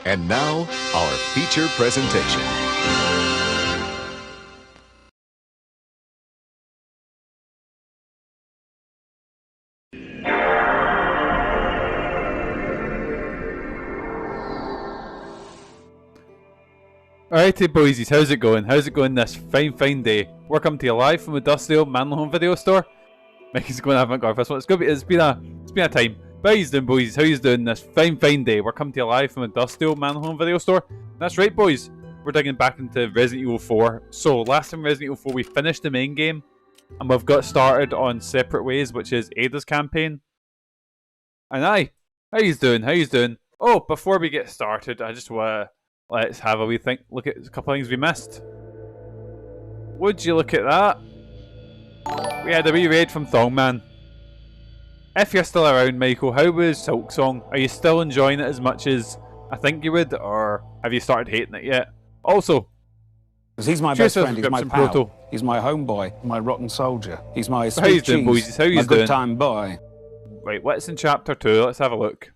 And now, our feature presentation. Alrighty boysies, how's it going? How's it going this fine day? We're coming to you live from the dusty old MANLON Home video store. Mickey's going to have a first one. It's been a time. But how you doing, boys? How you doing this fine day? We're coming to you live from the dusty old MANLON Home video store. That's right, boys. We're digging back into Resident Evil 4. So last time Resident Evil 4 we finished the main game, and we've got started on Separate Ways, which is Ada's campaign. And how you doing? How you doing? Oh, before we get started, I just want to let's have a wee think. Look at a couple of things we missed. Would you look at that? We had a wee raid from Thongman. If you're still around, Michael, how was Silksong? Are you still enjoying it as much as I think you would, or have you started hating it yet? Also, he's my best friend, he's my pal, Proto. He's my homeboy, my rotten soldier, he's my So how you doing, boys? How you my doing? good time boy. Right, what's in chapter 2? Let's have a look.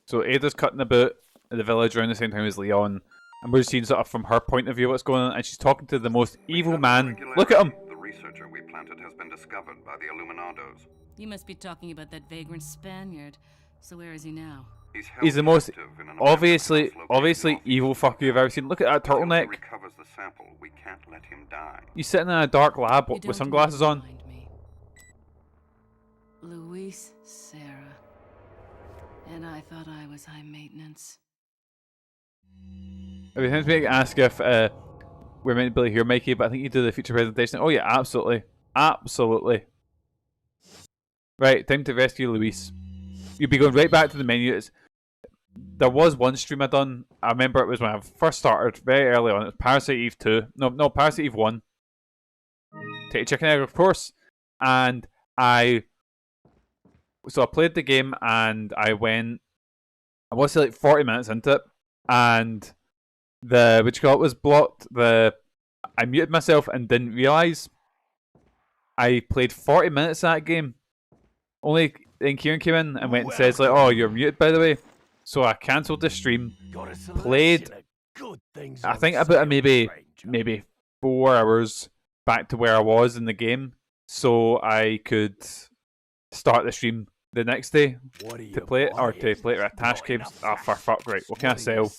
So Ada's cutting about in the village around the same time as Leon, and we're seeing sort of from her point of view what's going on, and she's talking to the most evil man. Look at him! The researcher we planted has been discovered by the Illuminados. You must be talking about that vagrant Spaniard. So where is he now? He's the most obviously evil fucker you've ever seen. Look at that turtleneck. Recovers the sample, we can't let him die. He's sitting in a dark lab You with don't sunglasses on. remind me. Luis, Sarah. And I thought I was high maintenance. Every time we ask if we're meant to be here, Mikey, but I think you do the feature presentation. Oh yeah, absolutely. Absolutely. Right, time to rescue Luis. You'll be going right back to the menu. There was one stream I done. I remember it was when I first started, very early on. It was Parasite Eve 2. No, Parasite Eve 1. Take a chicken egg, of course. And I played the game and I was like 40 minutes into it. And was blocked. I muted myself and didn't realise I played 40 minutes of that game. Only then Kieran came in and went and says like, "Oh, you're muted, by the way." So I cancelled the stream. Played, I think about maybe 4 hours back to where I was in the game, so I could start the stream the next day to play it, or to play it with attached cables. Ah, for fuck, right. What can I sell?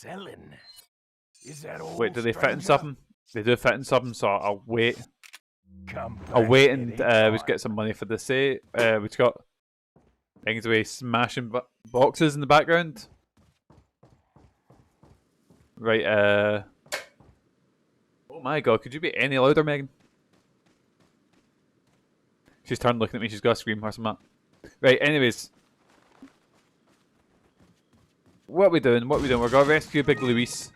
Wait, do they fit in something? They do fit in something, so I'll wait. I'll wait and we get some money for the say. We've got things away smashing boxes in the background. Right, oh my god, could you be any louder, Megan? She's turned looking at me, she's got a scream or something. Right, anyways. What are we doing? We're gonna rescue Big Luis.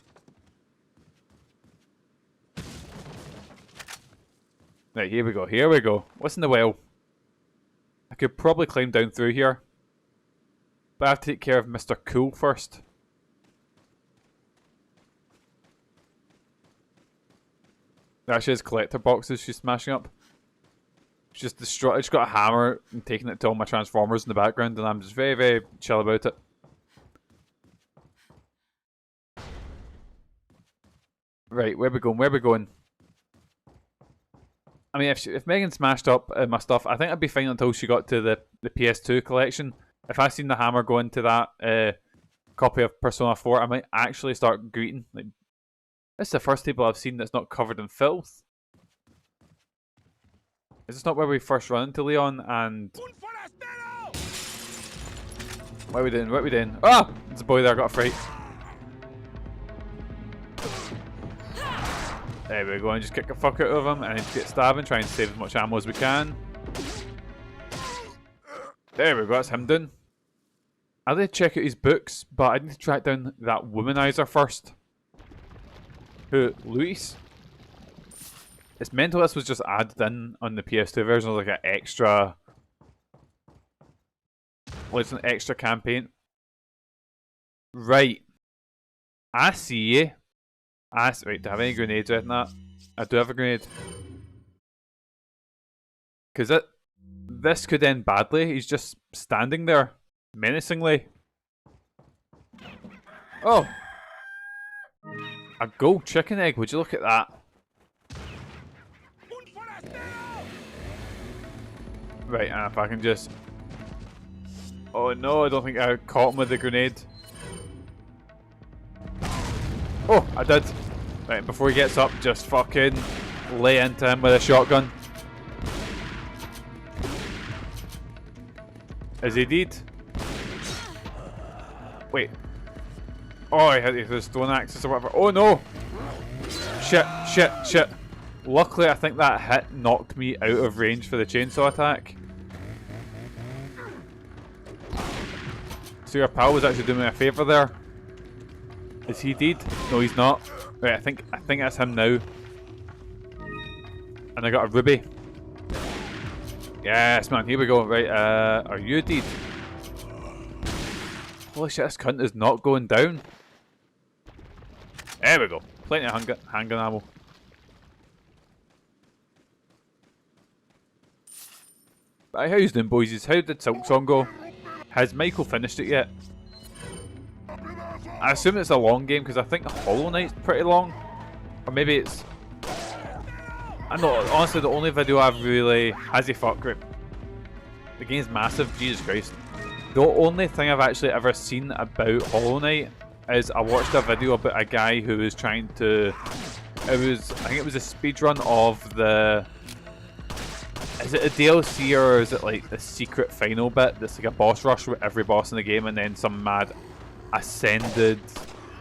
Right, here we go. What's in the well? I could probably climb down through here. But I have to take care of Mr. Cool first. Actually, his collector boxes she's smashing up. She's just destroyed. She's got a hammer and taking it to all my transformers in the background, and I'm just very chill about it. Right, where we going? I mean, if Megan smashed up my stuff, I think I'd be fine until she got to the PS2 collection. If I seen the hammer go into that copy of Persona 4, I might actually start greeting. Like, this is the first table I've seen that's not covered in filth. Is this not where we first run into Leon and... What are we doing? Ah! There's a boy there, I got a fright. There we go, and just kick the fuck out of him and get stabbing, try and save as much ammo as we can. There we go, that's him done. I did check out his books, but I need to track down that womanizer first. Who? Luis? It's mental this was just added in on the PS2 version as like an extra... Well, it's an extra campaign. Right. I see you. Wait, do I have any grenades right in that? I do have a grenade. Because this could end badly. He's just standing there, menacingly. Oh! A gold chicken egg, would you look at that? Right, and if I can just... Oh no, I don't think I caught him with the grenade. Oh, I did. Right, before he gets up, just fucking lay into him with a shotgun. Is he dead? Wait. Oh, he hit his stone axis or whatever. Oh no! Shit, shit, shit. Luckily, I think that hit knocked me out of range for the chainsaw attack. So your pal was actually doing me a favour there. Is he dead? No, he's not. Right, I think that's him now. And I got a ruby. Yes, man, here we go. Right, are you dead? Holy shit, this cunt is not going down. There we go. Plenty of handgun ammo. Right, how you doing, boys? How did Silksong go? Has Michael finished it yet? I assume it's a long game because I think Hollow Knight's pretty long. Or maybe it's... I know, honestly, the only video I've really... Has he fuck grip? The game's massive, Jesus Christ. The only thing I've actually ever seen about Hollow Knight is I watched a video about a guy who was trying to... I think it was a speedrun of the... Is it a DLC or is it like the secret final bit that's like a boss rush with every boss in the game and then some mad ascended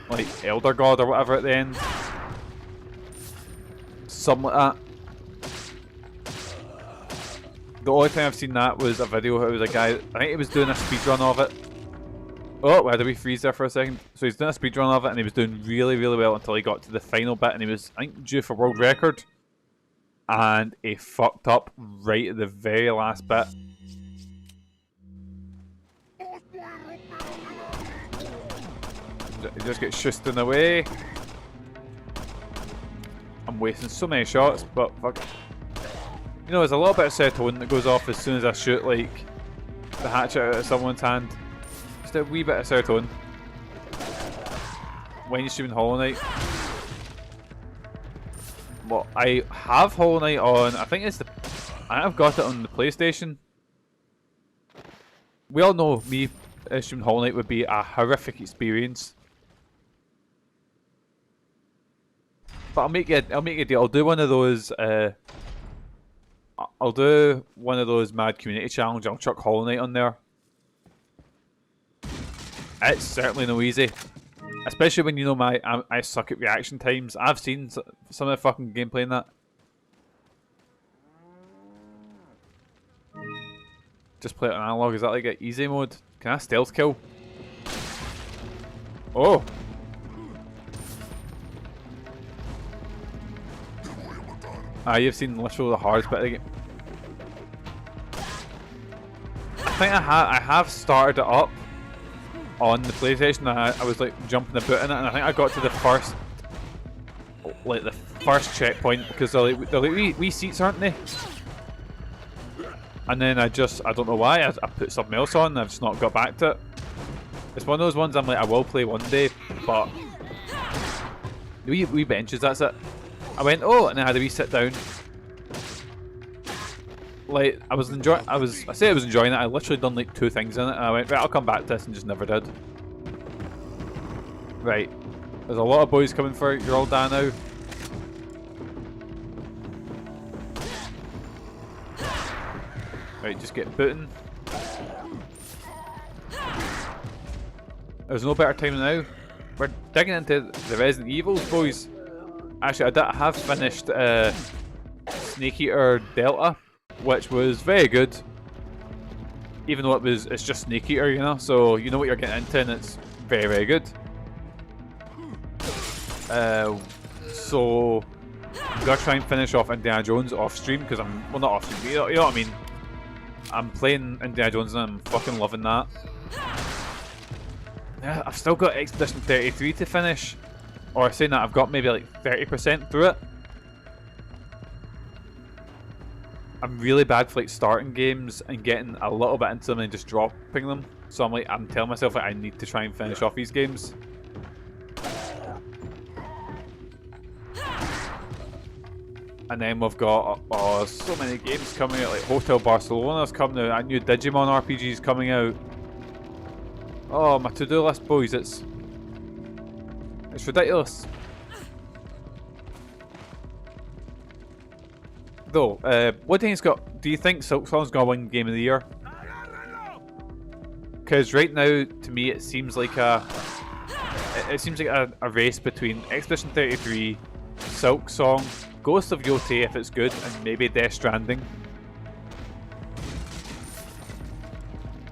like elder god or whatever at the end? Something like that. The only thing I've seen that was a video where it was a guy, I think he was doing a speedrun of it. Oh, why did we freeze there for a second? So he's doing a speedrun of it and he was doing really, really well until he got to the final bit and he was, I think, due for world record. And he fucked up right at the very last bit. He just gets shusting away. I'm wasting so many shots, but fuck. You know, there's a little bit of serotonin that goes off as soon as I shoot, like, the hatchet out of someone's hand. Just a wee bit of serotonin. When you're shooting Hollow Knight. Well, I have Hollow Knight on, I think I've got it on the PlayStation. We all know me shooting Hollow Knight would be a horrific experience. But I'll make you a deal. I'll do one of those mad community challenge. I'll chuck Hollow Knight on there. It's certainly no easy. Especially when you know I suck at reaction times. I've seen some of the fucking gameplay in that. Just play it on analog. Is that like an easy mode? Can I stealth kill? Oh! You've seen literally the hardest bit of the game. I think I have started it up on the PlayStation. I was like jumping about in it, and I think I got to the first checkpoint because they're like wee seats, aren't they? And then I don't know why I put something else on and I've just not got back to it. It's one of those ones I'm like I will play one day, but the wee benches, that's it. I went and then I had a wee sit down. Like I was enjoying it. I literally done like 2 things in it, and I went, right, I'll come back to this, and just never did. Right, there's a lot of boys coming for your old Dan now. Right, just get booting. There's no better time than now. We're digging into the Resident Evils, boys. Actually, I have finished Snake Eater Delta, which was very good. Even though it's just Snake Eater, you know, so you know what you're getting into, and it's very, very good. So I'm gonna try and finish off Indiana Jones off stream because not off stream, you know what I mean. I'm playing Indiana Jones and I'm fucking loving that. Yeah, I've still got Expedition 33 to finish. Or saying that I've got maybe like 30% through it. I'm really bad for like starting games and getting a little bit into them and just dropping them. So I'm telling myself like I need to try and finish off these games. And then we've got so many games coming out, like Hotel Barcelona's coming out, a new Digimon RPG's coming out. Oh, my to-do list, boys, it's ridiculous. Though, what do you think's got? Do you think Silksong's gonna win Game of the Year? Because right now, to me, it seems like a race between Expedition 33, Silksong, Ghost of Yotei if it's good, and maybe Death Stranding.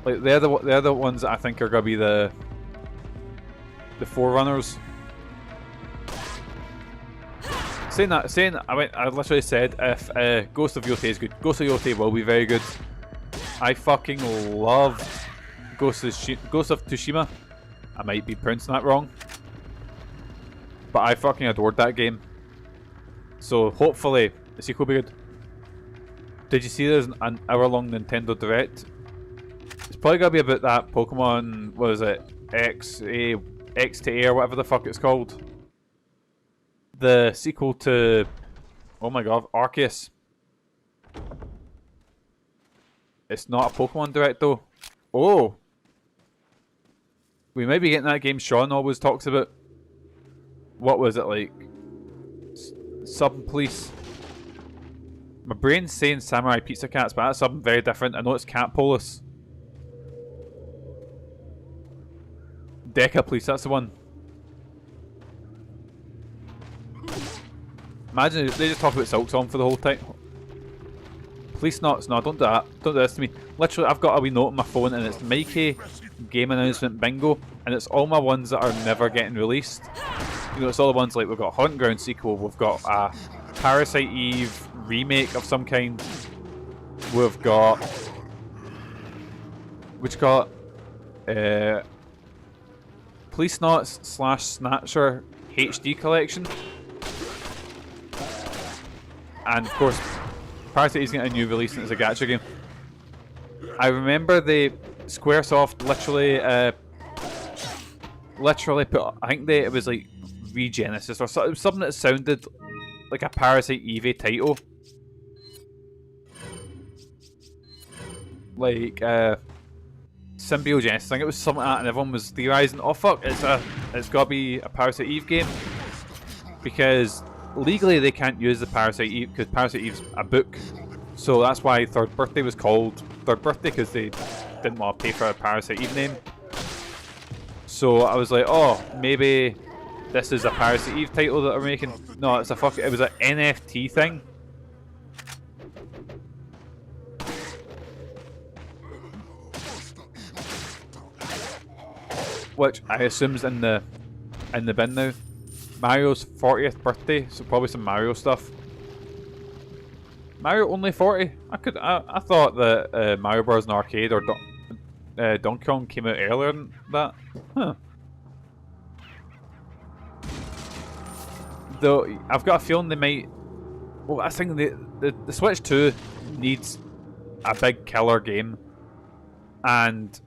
Like they're the ones that I think are gonna be the forerunners. I literally said if Ghost of Yotei is good, Ghost of Yotei will be very good. I fucking loved Ghost of Tsushima. I might be pronouncing that wrong, but I fucking adored that game. So hopefully the sequel will be good. Did you see there's an hour-long Nintendo Direct? It's probably gonna be about that Pokemon. What is it? X to A or whatever the fuck it's called. The sequel to, oh my god, Arceus. It's not a Pokemon Direct though. Oh, we might be getting that game Sean always talks about. What was it like? Sub Police. My brain's saying Samurai Pizza Cats, but that's something very different. I know it's Cat Police. Deca Police, that's the one. Imagine they just talk about Silksong for the whole time. Police Knots, no, don't do that. Don't do this to me. Literally, I've got a wee note on my phone and it's Mikey Game Announcement Bingo, and it's all my ones that are never getting released. You know, it's all the ones like we've got Haunting Ground sequel, we've got a Parasite Eve remake of some kind, we've got Police Knots / Snatcher HD collection, and of course Parasite Eve's getting a new release and it's a gacha game. I remember Squaresoft literally put, I think it was like Regenesis or something that sounded like a Parasite Eve title. Like Symbiogenesis, I think it was something like that, and everyone was theorizing, oh fuck, it's gotta be a Parasite Eve game. Because legally they can't use the Parasite Eve because Parasite Eve's a book. So that's why Third Birthday was called Third Birthday, because they didn't want to pay for a Parasite Eve name. So I was like, oh, maybe this is a Parasite Eve title that they're making. No, it was an NFT thing. Which I assume is in the bin now. Mario's 40th birthday, so probably some Mario stuff. Mario only 40? I thought that Mario Bros. In Arcade or Donkey Kong came out earlier than that. Huh. Though I've got a feeling they might. Well, I think the Switch 2 needs a big killer game, and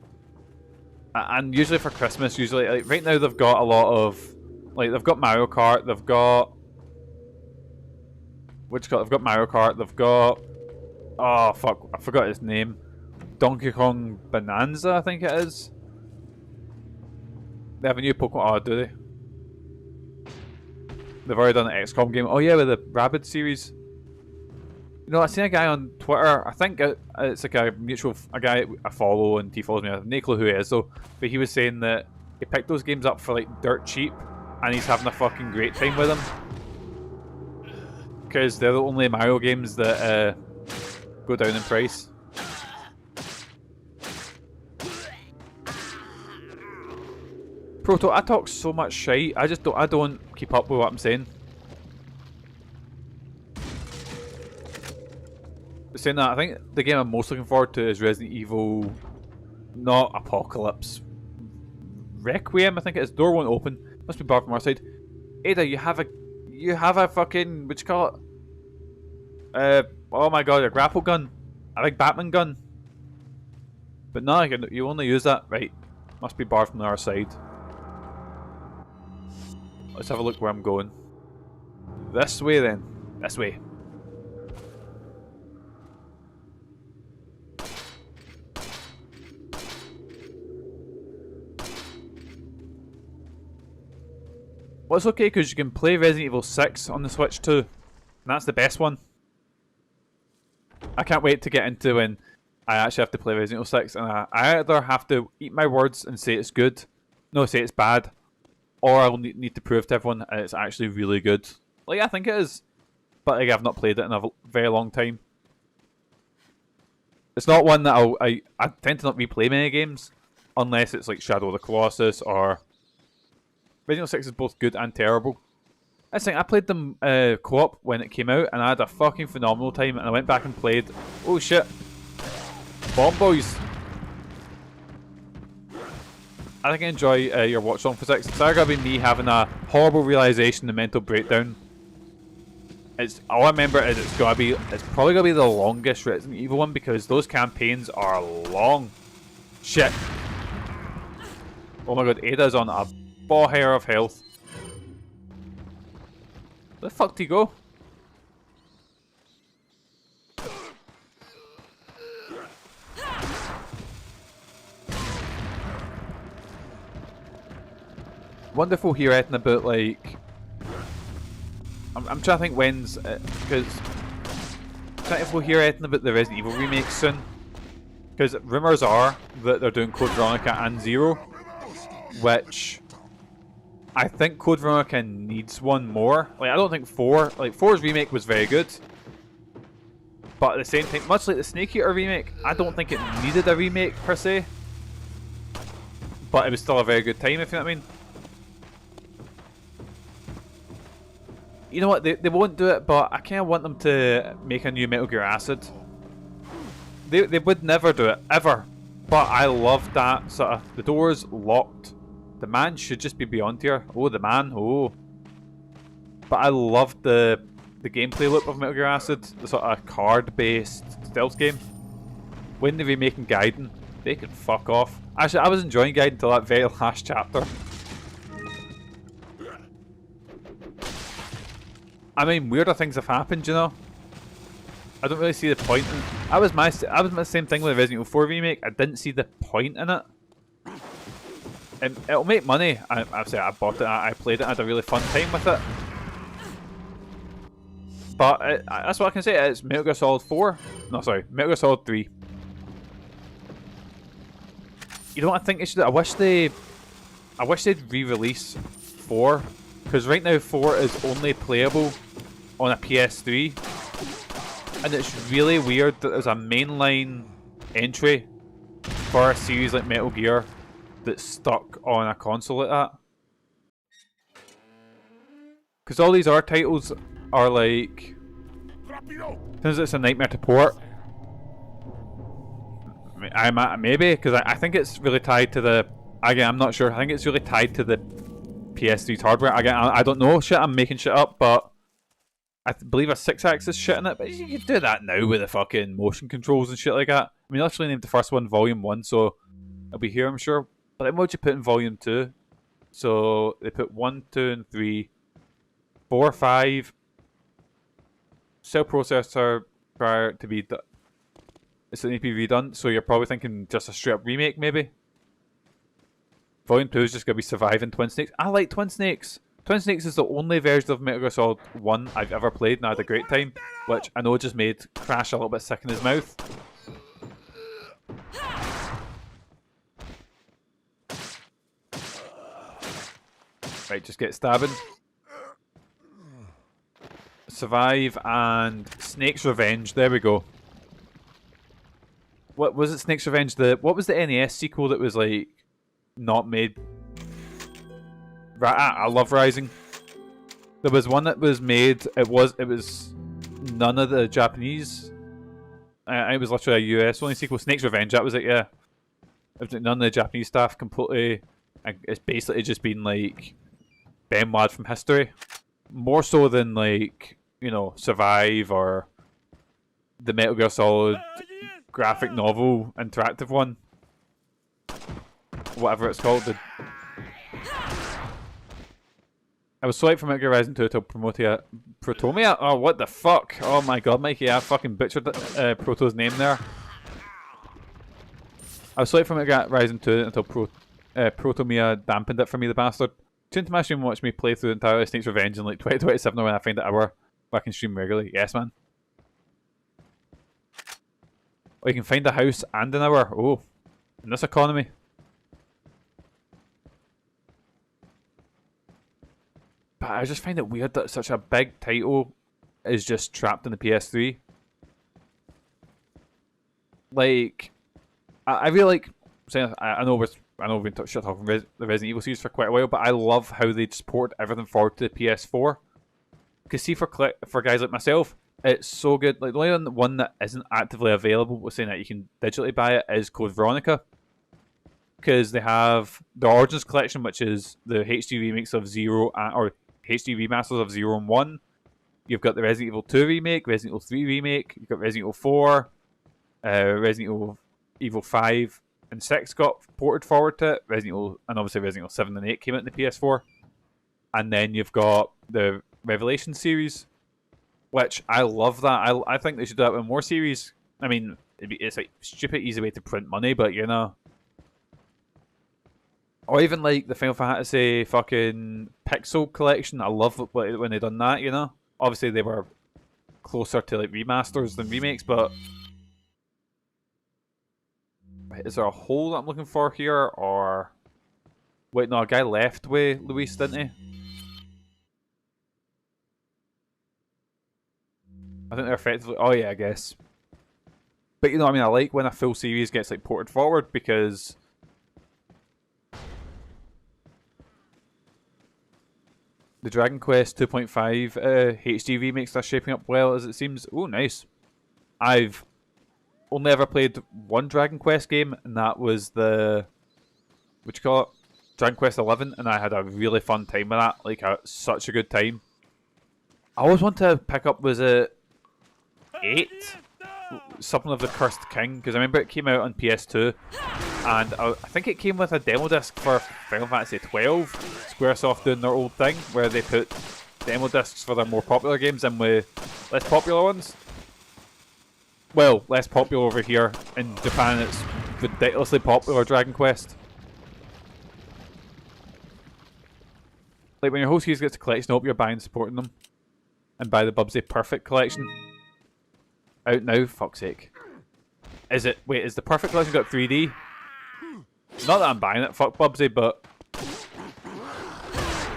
usually for Christmas, like right now they've got a lot of, like they've got Mario Kart, they've got Mario Kart, they've got, oh fuck, I forgot his name, Donkey Kong Bonanza, I think it is. They have a new Pokemon. Oh, do they? They've already done an XCOM game. Oh yeah, with the Rabbids series. You know, I seen a guy on Twitter, I think it's like a guy I follow and he follows me, I have no clue who he is though, but he was saying that he picked those games up for like dirt cheap and he's having a fucking great time with them. Because they're the only Mario games that go down in price. Proto, I talk so much shite, I don't keep up with what I'm saying. Saying that, I think the game I'm most looking forward to is Resident Evil, not Apocalypse, Requiem. I think it is. Door won't open. Must be barred from our side. Ada, you have a fucking, what you call it? Oh my god, a grapple gun. A big Batman gun. But no, you only use that. Right. Must be barred from the other side. Let's have a look where I'm going. This way then. This way. Well, it's okay because you can play Resident Evil 6 on the Switch too. And that's the best one. I can't wait to get into when I actually have to play Resident Evil 6 and I either have to eat my words and say it's good, no, say it's bad, or I'll need to prove to everyone it's actually really good. Like, I think it is. But like, I've not played it in a very long time. It's not one that I tend to not replay many games, unless it's like Shadow of the Colossus or... Resident Evil 6 is both good and terrible. I think I played them co-op when it came out, and I had a fucking phenomenal time, and I went back and played... Oh shit. Bomb Boys. I think I enjoy your watch song for 6. It's either going to be me having a horrible realization and mental breakdown. All I remember is it's probably going to be the longest Resident Evil one, because those campaigns are long. Shit. Oh my god, Ada's on a ball hair of health. Where the fuck did he go? Wonderful here anything about like... I'm trying to think when's... because... I'm trying to hear anything about the Resident Evil remake soon. Because rumours are that they're doing Code Veronica and Zero. Which... I think Code Veronica needs one more. Like, I don't think 4... Like, 4's remake was very good. But at the same time, much like the Snake Eater remake, I don't think it needed a remake per se. But it was still a very good time, if you know what I mean. You know what, they won't do it, but I kind of want them to make a new Metal Gear Acid. They would never do it, ever. But I love that sort of, the door's locked. The man should just be beyond here. Oh, the man, oh. But I love the gameplay loop of Metal Gear Acid, the sort of card-based stealth game. When they're remaking Gaiden, they can fuck off. Actually, I was enjoying Gaiden until that very last chapter. I mean, weirder things have happened, you know. I don't really see the point in... I was my same thing with the Resident Evil 4 remake. I didn't see the point in it. It'll make money. I bought it, I played it, I had a really fun time with it. But that's what I can say. It's Metal Gear Solid 4. No, sorry, Metal Gear Solid 3. You know what I think they should do? I wish they'd re-release 4. Because right now 4 is only playable on a PS3, and it's really weird that there's a mainline entry for a series like Metal Gear that's stuck on a console like that. Because all these other titles are like... Since it's a nightmare to port. Maybe, because I think it's really tied to the... Again, I'm not sure. I think it's really tied to the PS3's hardware. Again, I don't know shit, I'm making shit up, but I believe a 6-axis shit in it, but you can do that now with the fucking motion controls and shit like that. I mean, I actually named the first one Volume 1, so it'll be here, I'm sure. But then what would you put in Volume 2? So they put 1, 2, and 3, 4, 5. Cell processor prior to be done. It's an EP redone, so you're probably thinking just a straight up remake, maybe. Volume 2 is just going to be Surviving Twin Snakes. I like Twin Snakes. Twin Snakes is the only version of Metal Gear Solid 1 I've ever played, and I had a great time, which I know just made Crash a little bit sick in his mouth. Right, just get stabbing. Survive and Snake's Revenge. There we go. What was it? Snake's Revenge. What was the NES sequel that was like not made? I love Rising. There was one that was made. It was none of the Japanese. It was literally a US only sequel. Snake's Revenge. That was it. Yeah. It was none of the Japanese staff completely. It's basically just been like Benoit from history, more so than like, you know, Survive or the Metal Gear Solid graphic novel interactive one. Whatever it's called. I was so hyped for Metal Gear Rising 2 till Protomia? Oh, what the fuck? Oh my god, Mikey, I fucking butchered Proto's name there. I was so hyped for Metal Gear Rising 2 until Protomia dampened it for me, the bastard. Tune to my stream and watch me play through the entire Snake's Revenge in like 2027 when I find an hour where I can stream regularly. Yes, man. Or you can find a house and an hour. Oh, in this economy. But I just find it weird that such a big title is just trapped in the PS3. Like, I really like saying I know we've been shut off the Resident Evil series for quite a while, but I love how they just port everything forward to the PS4. Because see, for guys like myself, it's so good. Like the only one that isn't actively available, we're saying that you can digitally buy it, is Code Veronica. Because they have the Origins collection, which is the HD remakes of Zero or HD remasters of 0 and 1. You've got the Resident Evil 2 remake, Resident Evil 3 remake, you've got Resident Evil 4, Resident Evil 5 and 6 got ported forward to it, and obviously Resident Evil 7 and 8 came out in the PS4. And then you've got the Revelation series, which I love that. I think they should do that with more series. I mean, it's like stupid easy way to print money, but you know. Or even like the Final Fantasy fucking Pixel collection. I love when they done that, you know. Obviously they were closer to like remasters than remakes, but is there a hole that I'm looking for here? Or wait, no, a guy left with Luis, didn't he? I think they're effectively. Oh yeah, I guess. But you know what I mean? I like when a full series gets like ported forward because. The Dragon Quest 2.5 HD remakes are shaping up well, as it seems. Oh, nice. I've only ever played one Dragon Quest game, and that was the... what you call it? Dragon Quest 11, and I had a really fun time with that. Like, such a good time. I always want to pick up, was it 8? Something of the Cursed King, because I remember it came out on PS2, and I think it came with a demo disc for Final Fantasy 12. Squaresoft doing their old thing, where they put demo discs for their more popular games in with less popular ones. Well, less popular over here. In Japan, it's ridiculously popular, Dragon Quest. Like, when your whole series gets a collection, I hope you're buying and supporting them. And buy the Bubsy Perfect collection. Out now, fuck's sake. Is it? Wait, is the Perfect collection got 3D? Not that I'm buying it, fuck Bubsy, but...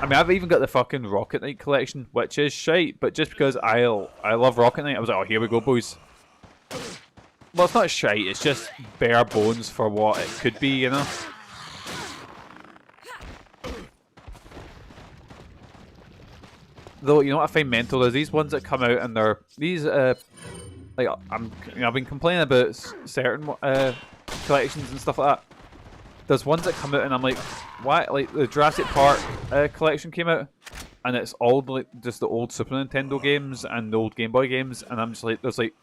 I mean, I've even got the fucking Rocket Knight collection, which is shite, but just because I love Rocket Knight, I was like, oh, here we go, boys. Well, it's not shite, it's just bare bones for what it could be, you know? Though, you know what I find mental is these ones that come out and they're... These, like, I've been complaining about certain collections and stuff like that. There's ones that come out and I'm like, why? Like the Jurassic Park collection came out, and it's all like just the old Super Nintendo games and the old Game Boy games, and I'm just like, there's like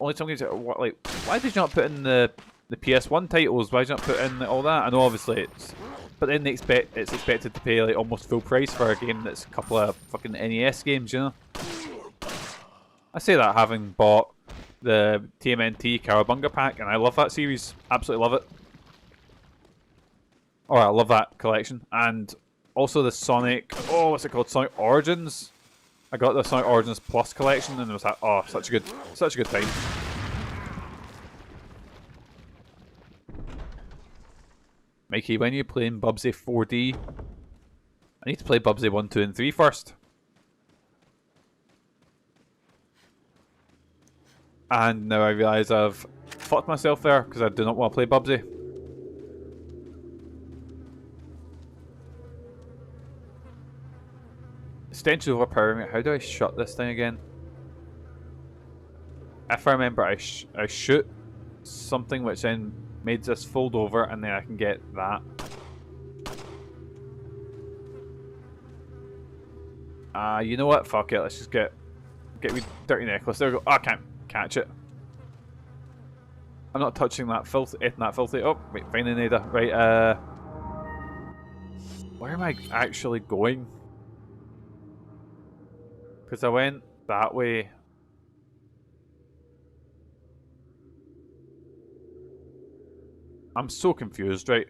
only some games that are, what, like, why did you not put in the PS1 titles? Why did you not put in all that? I know obviously it's, but then it's expected to pay like almost full price for a game that's a couple of fucking NES games, you know. I say that having bought the TMNT Cowabunga pack, and I love that series, absolutely love it. Oh, I love that collection. And also the Sonic... Oh, what's it called? Sonic Origins? I got the Sonic Origins Plus collection, and it was like, oh, such a good time. Mikey, when are you playing Bubsy 4D? I need to play Bubsy 1, 2, and 3 first. And now I realise I've fucked myself there, because I do not want to play Bubsy. Stench is overpowering it. How do I shut this thing again? If I remember, I shoot something which then made this fold over, and then I can get that. You know what? Fuck it. Let's just get get me dirty necklace. There we go. Oh, I can't catch it. I'm not touching that filth. That filthy. Oh, wait, finding Ada. Right. Where am I actually going? Because I went that way. I'm so confused, right?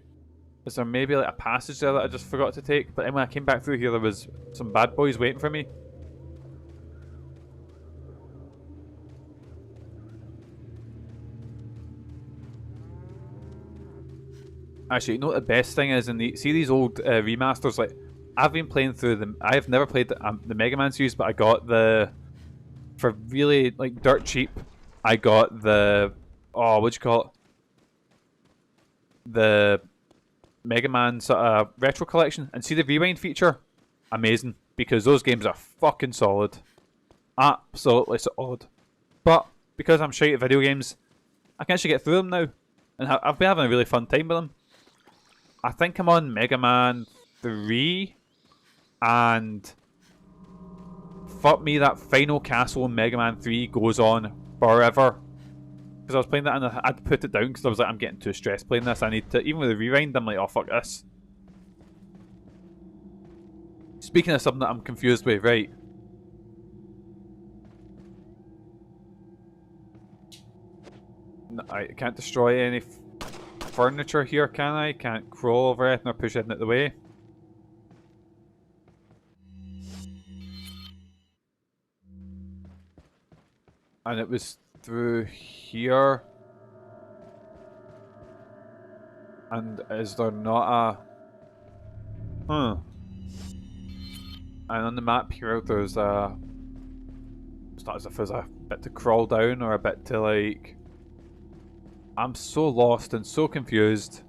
Is there maybe like a passage there that I just forgot to take? But then when I came back through here, there was some bad boys waiting for me. Actually, you know what the best thing is? See these old remasters? Like, I've been playing through them. I've never played the Mega Man series, but I got for really like dirt cheap. I got the what'd you call it? The Mega Man sort of retro collection, and see the rewind feature? Amazing, because those games are fucking solid, absolutely solid. But because I'm shite at video games, I can actually get through them now, and I've been having a really fun time with them. I think I'm on Mega Man 3, and fuck me, that final castle in Mega Man 3 goes on forever. Because I was playing that and I had to put it down because I was like, I'm getting too stressed playing this. I need to, even with the rewind, I'm like, oh fuck this. Speaking of something that I'm confused with, right? No, I can't destroy any furniture here, can I? Can't crawl over it nor push it out of the way. And it was through here. And is there not a... And on the map here, there's a... It's not as if there's a bit to crawl down or a bit to like... I'm so lost and so confused.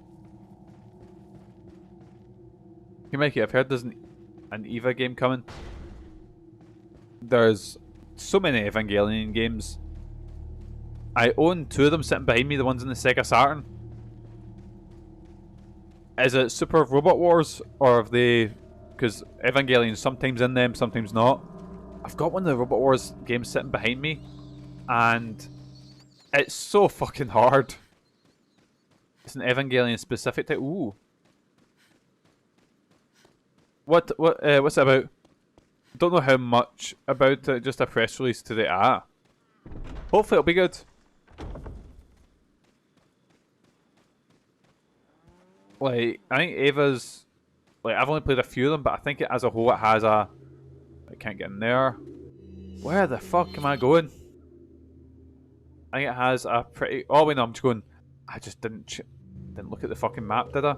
Hey Mikey, I've heard there's an EVA game coming. There's so many Evangelion games. I own 2 of them sitting behind me, the ones in the Sega Saturn. Is it Super Robot Wars, or have they... Because Evangelion's sometimes in them, sometimes not. I've got one of the Robot Wars games sitting behind me, and it's so fucking hard. It's an Evangelion specific type. Ooh. What's it about? Don't know how much about it, just a press release today. Hopefully it'll be good. Like, I think Ava's... Like, I've only played a few of them, but I think it, as a whole, it has a... I can't get in there. Where the fuck am I going? I think it has a pretty... Oh, wait, no, I'm just going... I just didn't look at the fucking map, did I?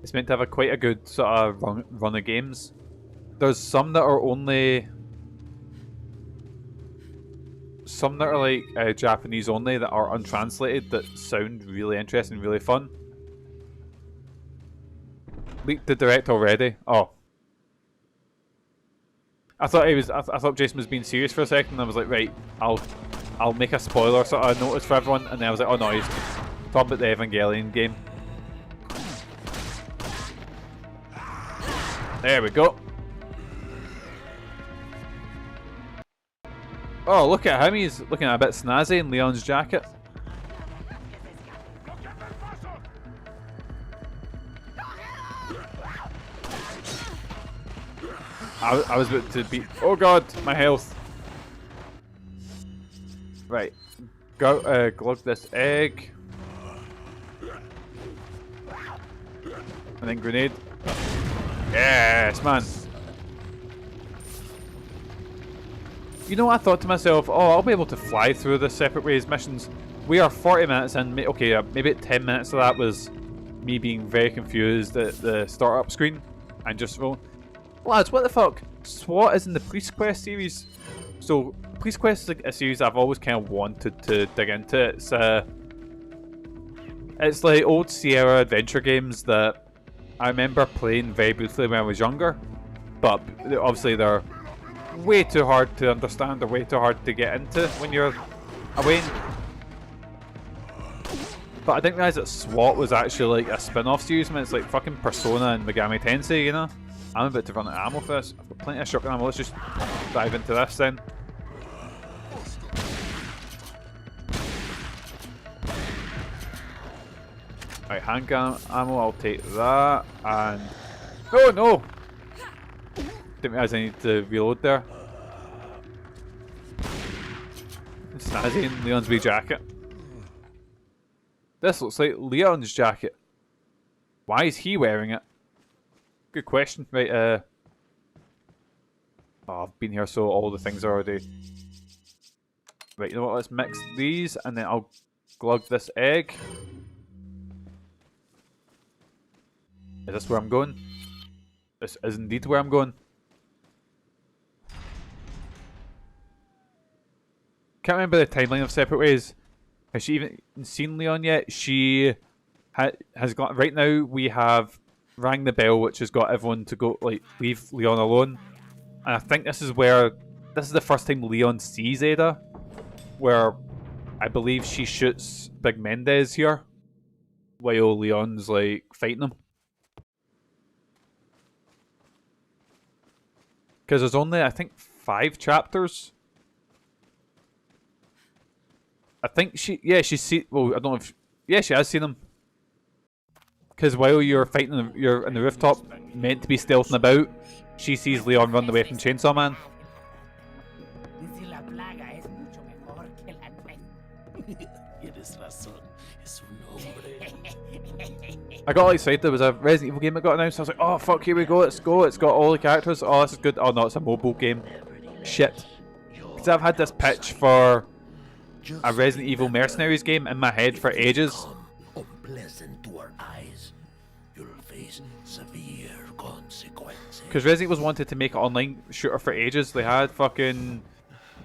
It's meant to have quite a good sort of run of games. There's some that are only... Some that are like Japanese only, that are untranslated, that sound really interesting, really fun. Leaked the direct already. Oh. I thought I thought Jason was being serious for a second, and I was like, right, I'll make a spoiler sort of notice for everyone, and then I was like, oh no, he's talking about the Evangelion game. There we go. Oh, look at him, he's looking a bit snazzy in Leon's jacket. I was about to beat... Oh god, my health. Right. Go, glug this egg. And then grenade. Yes, man. You know what I thought to myself? Oh, I'll be able to fly through the Separate Ways missions. We are 40 minutes in. Okay, maybe 10 minutes of that was me being very confused at the startup screen. And just rolling. Lads, what the fuck? SWAT is in the Police Quest series. So, Police Quest is a series I've always kind of wanted to dig into. It's like old Sierra adventure games that I remember playing very briefly when I was younger. But obviously they're way too hard to understand or way too hard to get into when you're away. But I didn't realise that SWAT was actually like a spin-off series. I mean, it's like fucking Persona and Megami Tensei, you know? I'm about to run out of ammo for this. I've got plenty of shotgun ammo. Let's just dive into this then. Right, handgun ammo, I'll take that. And. Oh no! Didn't realise I need to reload there. Snazzy in Leon's wee jacket. This looks like Leon's jacket. Why is he wearing it? Good question. Right, oh, I've been here, so all the things are already... Right, you know what, let's mix these, and then I'll glug this egg. Is this where I'm going? This is indeed where I'm going. Can't remember the timeline of Separate Ways. Has she even seen Leon yet? She has got... Right now, we have rang the bell, which has got everyone to go, like, leave Leon alone. And I think this is where... This is the first time Leon sees Ada. Where I believe she shoots Big Mendez here. While Leon's, like, fighting him. Because there's only, I think, 5 chapters. I think she... Yeah, she's seen... Well, I don't know if... Yeah, she has seen him. Because while you're fighting, you're in the rooftop, meant to be stealthing about, she sees Leon run away from Chainsaw Man. I got all excited. There was a Resident Evil game that got announced. I was like, oh fuck, here we go, let's go. It's got all the characters. Oh, this is good. Oh no, it's a mobile game. Shit. Because I've had this pitch for a Resident Evil Mercenaries game in my head for ages. Because Resident Evil wanted to make an online shooter for ages. They had fucking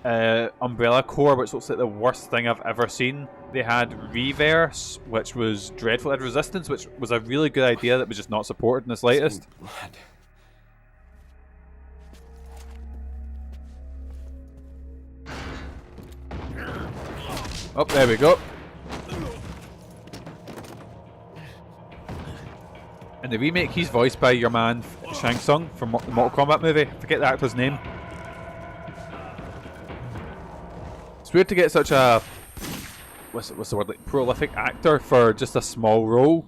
Umbrella Corps, which looks like the worst thing I've ever seen. They had Reverse, which was dreadful. They had Resistance, which was a really good idea that was just not supported in the slightest. Oh, there we go. In the remake, he's voiced by your man Shang Tsung from the Mortal Kombat movie. Forget the actor's name. It's weird to get such a what's the word, like, prolific actor for just a small role.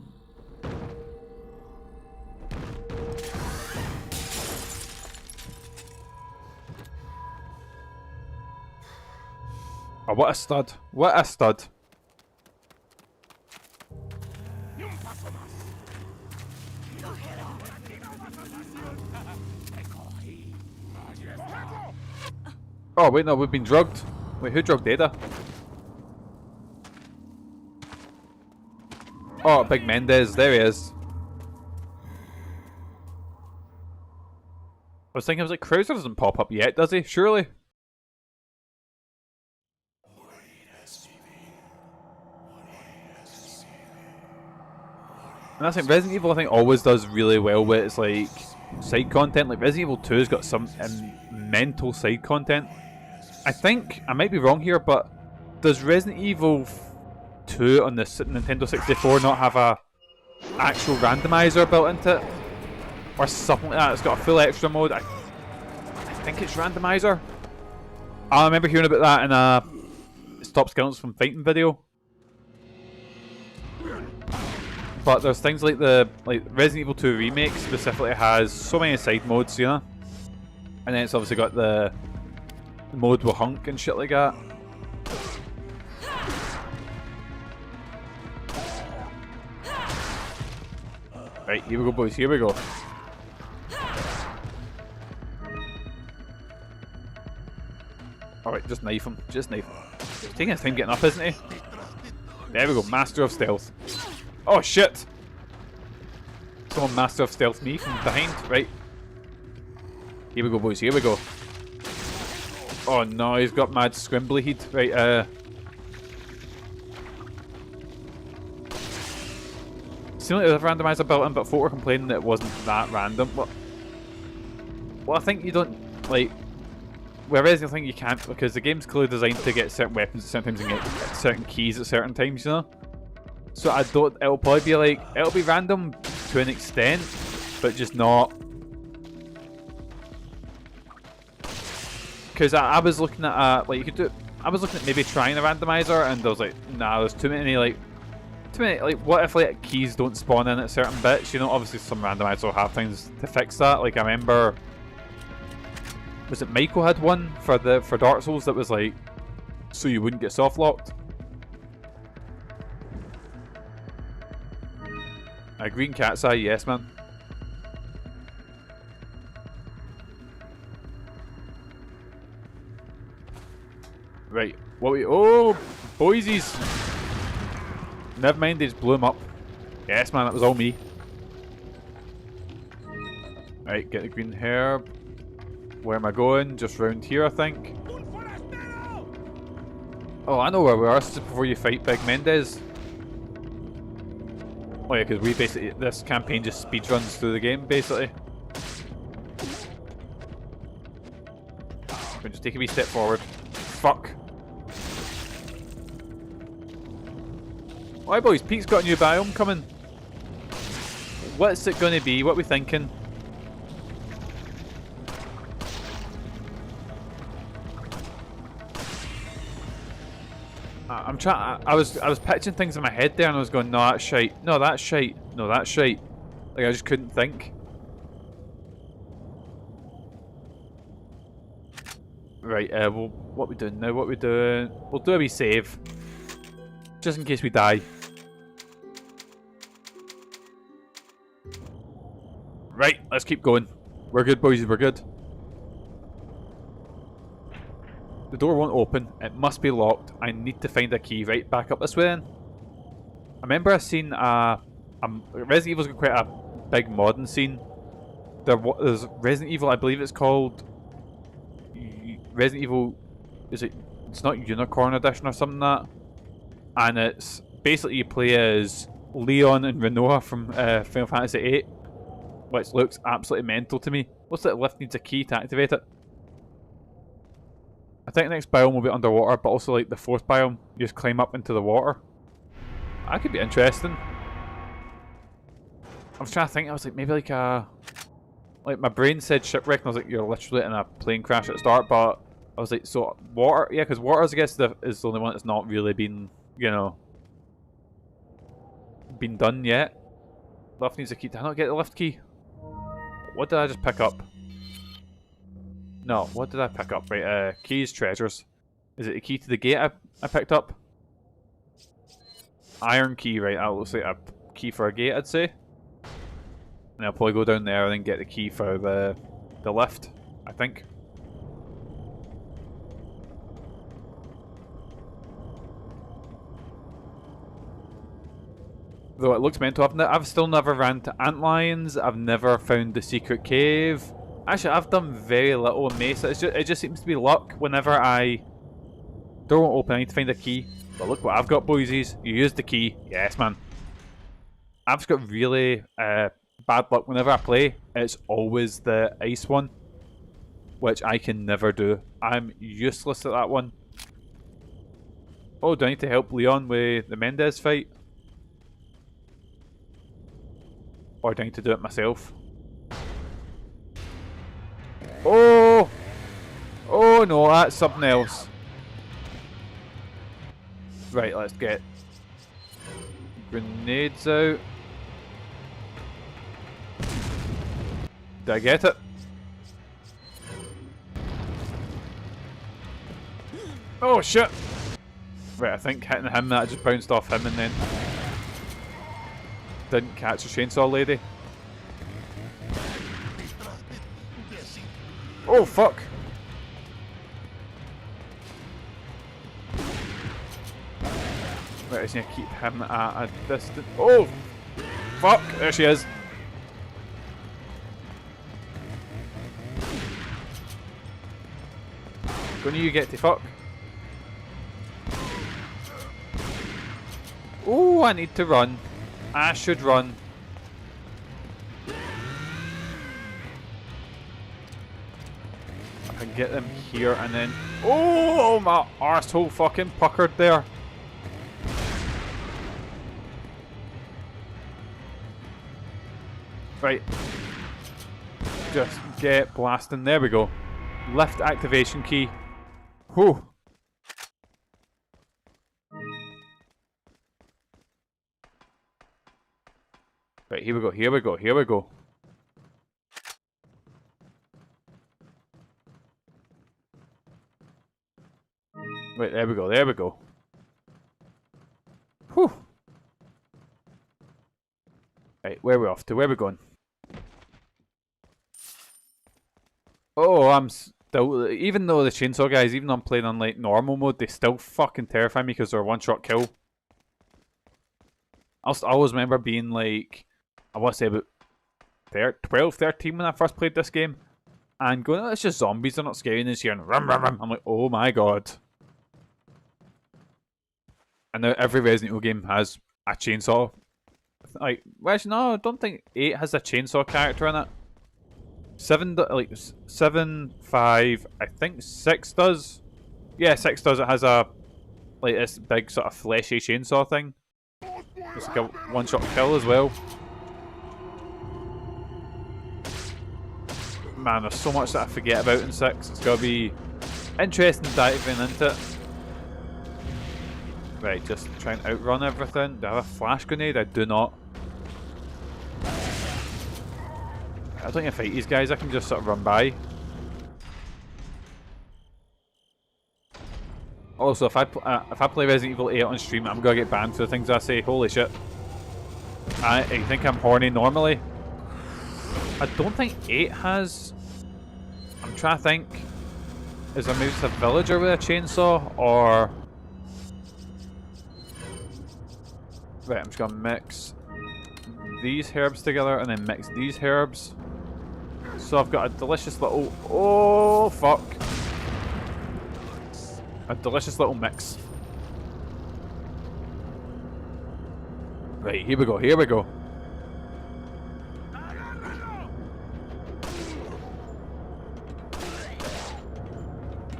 Oh, what a stud! What a stud! Oh wait, no, we've been drugged. Wait, who drugged Ada? Oh, Big Mendez, there he is. I was thinking, I was like, Krauser doesn't pop up yet, does he? Surely? And that's like Resident Evil, I think, always does really well with its like side content. Like Resident Evil 2's got some mental side content. I think, I might be wrong here, but does Resident Evil 2 on the Nintendo 64 not have a actual randomizer built into it? Or something like that? It's got a full extra mode. I think it's randomizer. I remember hearing about that in a Stop Skills from Fighting video. But there's things like the Resident Evil 2 Remake specifically has so many side modes, you know? And then it's obviously got the mode with Hunk and shit like that. Right, here we go, boys, here we go. Alright, just knife him, just knife him. He's taking his time getting up, isn't he? There we go, Master of Stealth. Oh shit! Someone Master of Stealth me from behind, right? Here we go, boys, here we go. Oh no, he's got mad scrimbly heat. Right, seemed like there was a randomizer built in, but folk were complaining that it wasn't that random. Well, I think you don't, like, whereas I think you can't, because the game's clearly designed to get certain weapons at certain times and get certain keys at certain times, you know? So I don't, it'll probably be like, it'll be random to an extent, but just not Because I was looking at like you could do. I was looking at maybe trying a randomizer, and I was like, nah, there's too many like. What if like keys don't spawn in at certain bits? You know, obviously some randomizers will have things to fix that. Like I remember, was it Michael had one for Dark Souls that was like, so you wouldn't get soft locked. A green cat's eye, yes, man. Right, what we? Oh, boysies. Never mind, they just blew him up. Yes, man, that was all me. Right, get the green herb. Where am I going? Just round here, I think. Oh, I know where we are. This is before you fight Big Mendez. Oh yeah, because we basically, this campaign just speedruns through the game, basically. We'll just take a wee step forward. Fuck. Alright boys, Pete's got a new biome coming. What's it gonna be? What are we thinking? I'm trying. I was pitching things in my head there, and I was going, no, that's shite. No, that's shite. No, that's shite. Like I just couldn't think. Right. Well, what we doing now? What we doing? We'll do a wee save, just in case we die. Right. Let's keep going. We're good, boys. We're good. The door won't open. It must be locked. I need to find a key. Right, back up this way then. I remember I seen Resident Evil's got quite a big modding scene. There's Resident Evil, I believe it's called Resident Evil. It's not Unicorn Edition or something like that. And it's basically you play as Leon and Renoa from Final Fantasy VIII, which looks absolutely mental to me. What's that? Lift needs a key to activate it. I think the next biome will be underwater, but also like the fourth biome, you just climb up into the water. That could be interesting. I was trying to think, I was like, maybe like a... Like my brain said shipwreck, and I was like, you're literally in a plane crash at the start, but I was like, so water? Yeah, because water, I guess, is the only one that's not really been, you know, been done yet. Lift needs a key. Did I not get the lift key? What did I just pick up? No, what did I pick up? Right, keys, treasures. Is it the key to the gate I picked up? Iron key, right, that looks like a key for a gate, I'd say. And I'll probably go down there and then get the key for the lift, I think. Though it looks mental. I've still never ran to antlions, I've never found the secret cave. Actually, I've done very little in Mesa. It just seems to be luck whenever door won't open. I need to find a key. But look what I've got, boysies. You used the key. Yes, man. I've just got really bad luck whenever I play. It's always the ice one, which I can never do. I'm useless at that one. Oh, do I need to help Leon with the Mendez fight? Or do I need to do it myself? Oh! Oh no, that's something else. Right, let's get grenades out. Did I get it? Oh shit! Right, I think hitting him, that just bounced off him and then didn't catch the chainsaw lady. Oh fuck! Right, I just need to keep him at a distance. Oh! Fuck! There she is! When you get to fuck? Oh, I need to run. I should run. I can get them here and then... Oh, my arsehole fucking puckered there. Right. Just get blasting. There we go. Lift activation key. Whew. Right, here we go, here we go, here we go. Right, there we go, there we go. Whew. Right, where are we off to? Where are we going? Oh, I'm still... Even though the chainsaw guys, even though I'm playing on like normal mode, they still fucking terrify me because they're a one-shot kill. I always remember being like... I want to say about 12, 13 when I first played this game. And going, oh, it's just zombies, they're not scary, and this here, and rum, rum, rum. I'm like, oh my god. And now every Resident Evil game has a chainsaw. Like, well, actually, no, I don't think 8 has a chainsaw character in it. 7, like, 7, 5, I think 6 does. Yeah, 6 does. It has a, like, this big sort of fleshy chainsaw thing. It's like a one-shot kill as well. Man, there's so much that I forget about in 6. It's gotta be interesting diving into it. Right, just try and outrun everything. Do I have a flash grenade? I do not. I don't need to fight these guys, I can just sort of run by. Also, if I play Resident Evil 8 on stream, I'm gonna get banned for the things I say. Holy shit. I think I'm horny normally. I don't think 8 has... I'm trying to think. Is there maybe a villager with a chainsaw, or... Right, I'm just gonna mix these herbs together and then mix these herbs. So I've got a delicious little... Oh, fuck. A delicious little mix. Right, here we go, here we go.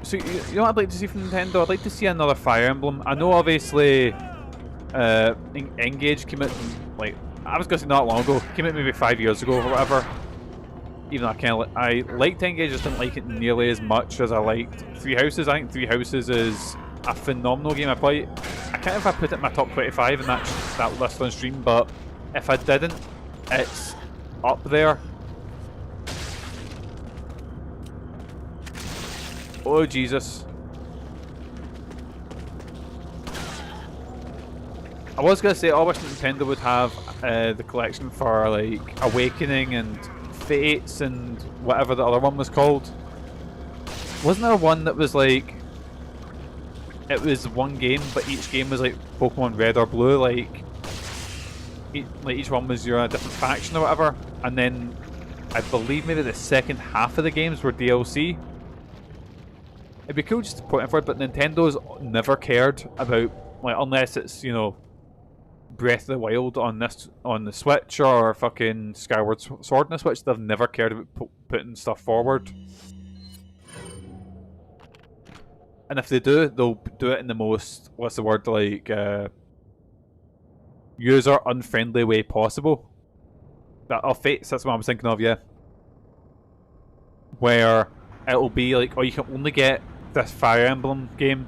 So, you know what I'd like to see from Nintendo? I'd like to see another Fire Emblem. I know, obviously, Engage came out, like, I was going to say not long ago. Came out maybe 5 years ago or whatever. Even though I liked Engage, I just didn't like it nearly as much as I liked Three Houses. I think Three Houses is a phenomenal game. I can't remember if I put it in my top 25 in that list on stream, but if I didn't, it's up there. Oh Jesus. I was going to say, I wish Nintendo would have the collection for like Awakening and Fates and whatever the other one was called. Wasn't there one that was like, it was one game, but each game was like Pokemon Red or Blue, like each one was you're a different faction or whatever, and then I believe maybe the second half of the games were DLC. It'd be cool just to put it forward, but Nintendo's never cared about, like, unless it's, you know, Breath of the Wild on the Switch or fucking Skyward Sword on the Switch. They've never cared about putting stuff forward. And if they do, they'll do it in the most, what's the word, like, user unfriendly way possible. Fates, that's what I was thinking of, yeah. Where it'll be like, oh, you can only get this Fire Emblem game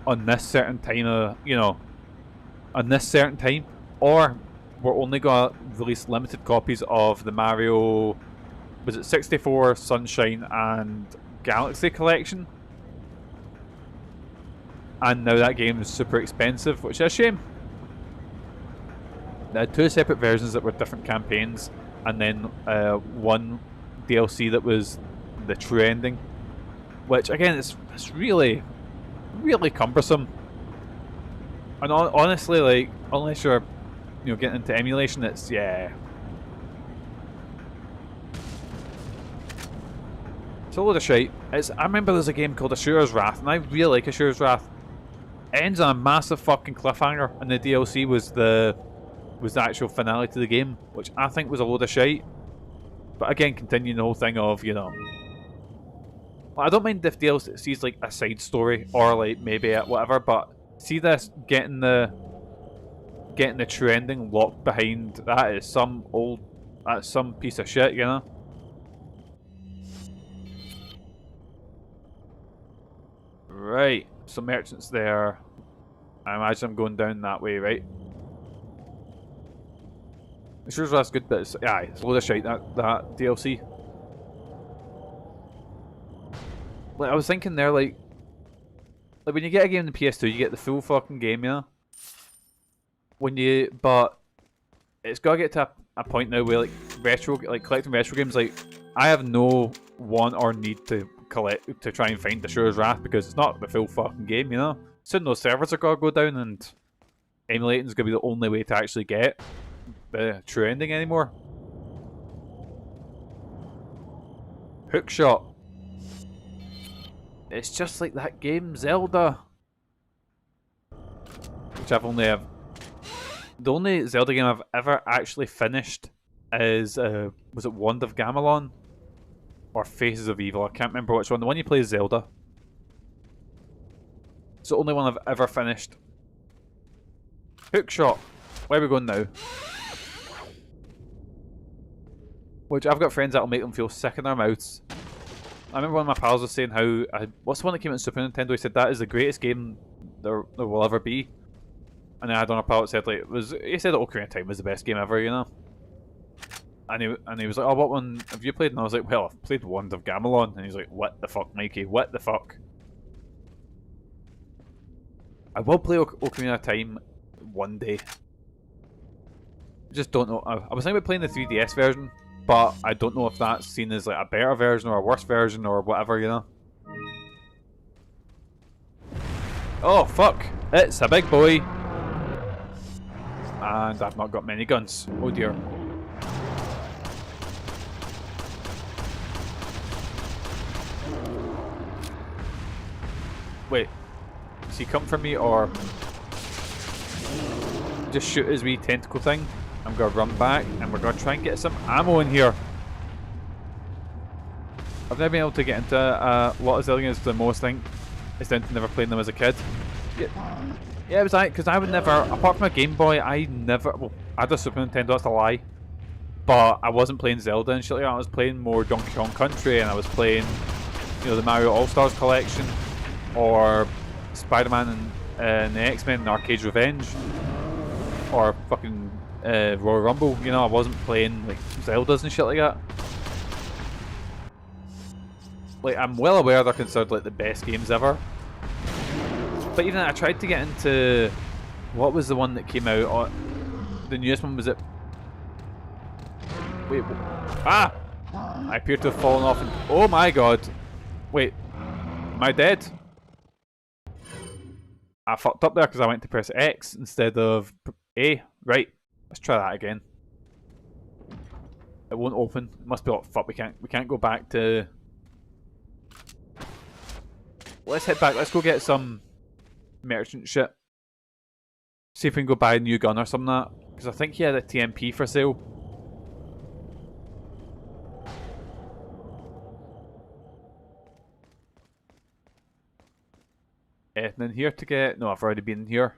on this certain time, you know, on this certain time, or we're only gonna release limited copies of the Mario, was it 64, Sunshine, and Galaxy collection, and now that game is super expensive, which is a shame. They had 2 separate versions that were different campaigns, and then one DLC that was the true ending, which again it's really cumbersome. And honestly, like, unless you're, you know, getting into emulation, it's, yeah, it's a load of shite. I remember there's a game called Ashura's Wrath, and I really like Ashura's Wrath. It ends on a massive fucking cliffhanger, and the DLC was the actual finale to the game, which I think was a load of shite. But again, continuing the whole thing of, you know, I don't mind if DLC sees like a side story or like maybe whatever, but see this getting the true ending locked behind that is some piece of shit, you know. Right, so merchants there. I imagine I'm going down that way, right? It sure that's good, but yeah, it's a load of shite, that DLC. Like, I was thinking there, like when you get a game in the PS2, you get the full fucking game, you know? But it's gotta get to a point now where, like, collecting retro games, like, I have no want or need to try and find the Asura's Wrath, because it's not the full fucking game, you know? Soon those servers are gonna go down, and emulating is gonna be the only way to actually get the true ending anymore. Hookshot. It's just like that game Zelda, which I've only have. The only Zelda game I've ever actually finished is was it Wand of Gamelon or Faces of Evil? I can't remember which one. The one you play is Zelda. It's the only one I've ever finished. Hookshot. Where are we going now? Which I've got friends that'll make them feel sick in their mouths. I remember one of my pals was saying how what's the one that came out on Super Nintendo? He said that is the greatest game there will ever be. And then I had on a pal that said he said Ocarina of Time was the best game ever, you know. And he was like, oh, what one have you played? And I was like, well, I've played Wand of Gamelon. And he's like, what the fuck, Mikey? What the fuck? I will play Ocarina of Time one day. I just don't know. I was thinking about playing the 3DS version, but I don't know if that's seen as like a better version or a worse version or whatever, you know. Oh fuck! It's a big boy, and I've not got many guns. Oh dear. Wait, does he come for me or just shoot his wee tentacle thing? I'm gonna run back and we're gonna try and get some ammo in here. I've never been able to get into a lot of Zelda games because the most thing is down to never playing them as a kid. Yeah, it was like, because I would never, apart from a Game Boy, I had a Super Nintendo, that's a lie. But I wasn't playing Zelda and shit like that. I was playing more Donkey Kong Country, and I was playing, you know, the Mario All-Stars collection, or Spider-Man and the X-Men and Arcade's Revenge, or fucking Royal Rumble. You know, I wasn't playing like Zeldas and shit like that. Like, I'm well aware they're considered like the best games ever. But even I tried to get into, what was the one that came out? The newest one, was it? Wait, ah! I appear to have fallen off and, oh my god. Wait, am I dead? I fucked up there because I went to press X instead of A. Right, let's try that again. It won't open. It must be, oh fuck, we can't go back to... Let's head back, let's go get some merchant shit. See if we can go buy a new gun or something like that. Because I think he had a TMP for sale. Anything in here to get? No, I've already been in here.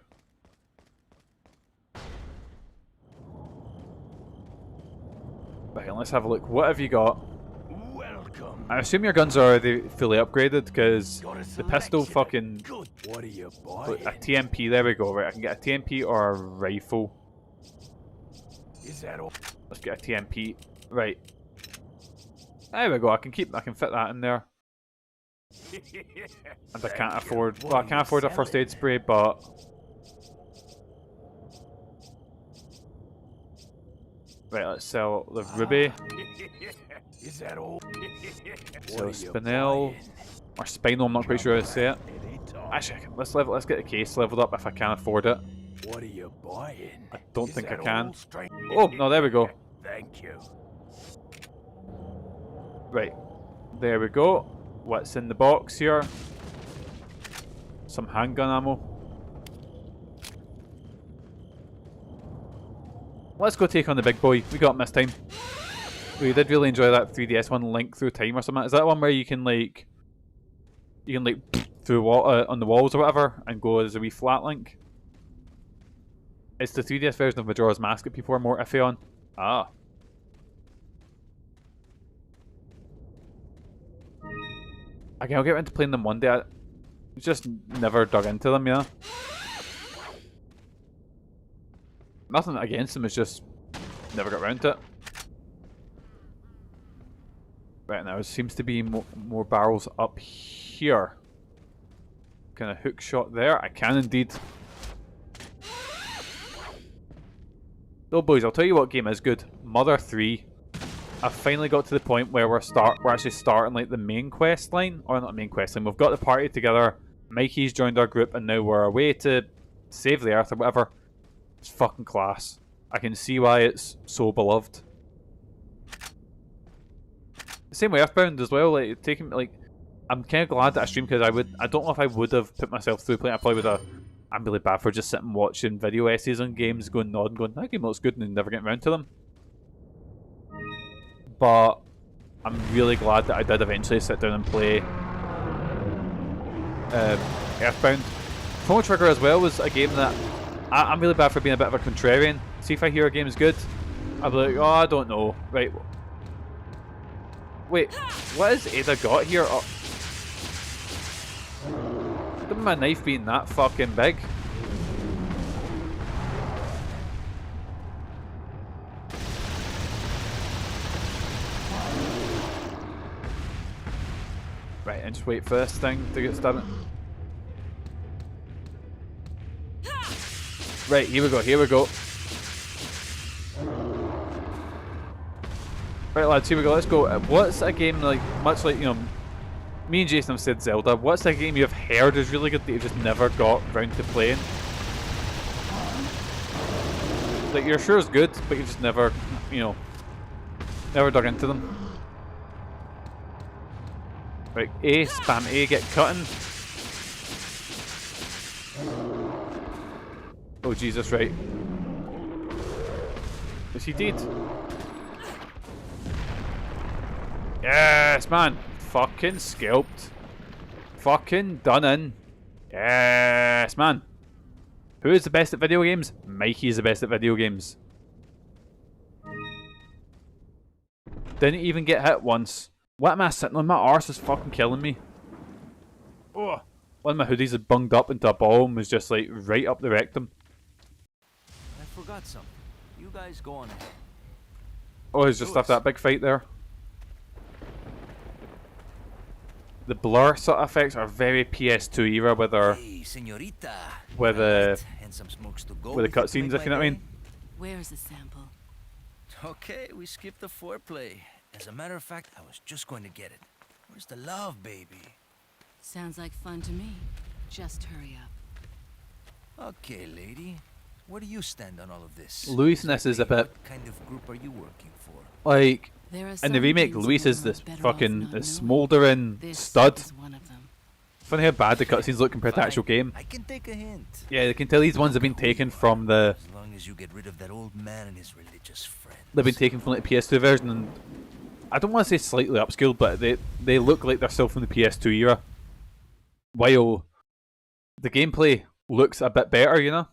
Right, let's have a look. What have you got? Welcome. I assume your guns are already fully upgraded because the pistol fucking... What are you buying? A TMP, there we go. Right, I can get a TMP or a rifle. Is that all? Let's get a TMP. Right. There we go. I can fit that in there. And I can't afford... Well, I can't afford a first aid spray, but... Right, let's sell the ruby. Is that all? So spinel or spinal, I'm not quite sure how to say it. Actually, let's get the case leveled up if I can afford it. What are you buying? I don't think I can. Oh no, there we go. Thank you. Right, there we go. What's in the box here? Some handgun ammo. Let's go take on the big boy. We got him this time. We did really enjoy that 3DS one, Link Through Time or something. Is that one where you can like through on the walls or whatever and go as a wee flat Link? It's the 3DS version of Majora's Mask that people are more iffy on. Ah. Again, I'll get into playing them one day. Just never dug into them, you know? Nothing against them, it's just never got around to it. Right now, there seems to be more barrels up here. Can I hook shot there? I can indeed. Oh boys, I'll tell you what game is good. Mother 3. I've finally got to the point where we're actually starting like the main quest line. Or not the main quest line, we've got the party together. Mikey's joined our group and now we're away to save the earth or whatever. It's fucking class. I can see why it's so beloved. Same way Earthbound as well, like taking like I'm kinda glad that I streamed because I don't know if I would have put myself through playing. I probably would have. I'm really bad for just sitting watching video essays on games, going nodding, going, that game looks good, and then never getting around to them. But I'm really glad that I did eventually sit down and play Earthbound. Chrono Trigger as well was a game that I'm really bad for being a bit of a contrarian. See if I hear a game is good, I'll be like, oh, I don't know. Right. Wait, what has Ada got here? Oh. Don't my knife being that fucking big. Right, and just wait for this thing to get started. Right, here we go, here we go. Right lads, here we go, let's go. What's a game like, much like, you know, me and Jason have said Zelda, what's a game you've heard is really good that you've just never got round to playing? Like, you're sure it's good, but you just never, you know, never dug into them. Right, A, spam A, get cutting. Oh Jesus, right. Is he dead? Yes, man. Fucking scalped. Fucking done in. Yes, man. Who is the best at video games? Mikey is the best at video games. Didn't even get hit once. What am I sitting on? My arse is fucking killing me. Oh, one of my hoodies had bunged up into a ball and was just like right up the rectum. I forgot something. You guys go on ahead. Oh, it's just after that big fight there. The blur sort of effects are very PS2 era with our Hey, señorita. with the And some smokes to go with the if you cutscenes, make if you know my what I mean. day. Where's the sample? Okay, we skipped the foreplay. As a matter of fact, I was just going to get it. Where's the love, baby? Sounds like fun to me. Just hurry up. Okay, lady. Where do you stand on all of this? Luis in this is a bit What kind of group are you working for? like There are in some the remake. things Luis one is were this better off fucking not this knowing. smouldering This stud. is one of them. Funny how bad the cutscenes look compared to the actual game. I can take a hint. Yeah, you can tell these ones have been taken from the. As long as you get rid of that old man and his religious friends. They've been taken from like the PS2 version, and I don't want to say slightly upscaled, but they look like they're still from the PS2 era. While the gameplay looks a bit better, you know.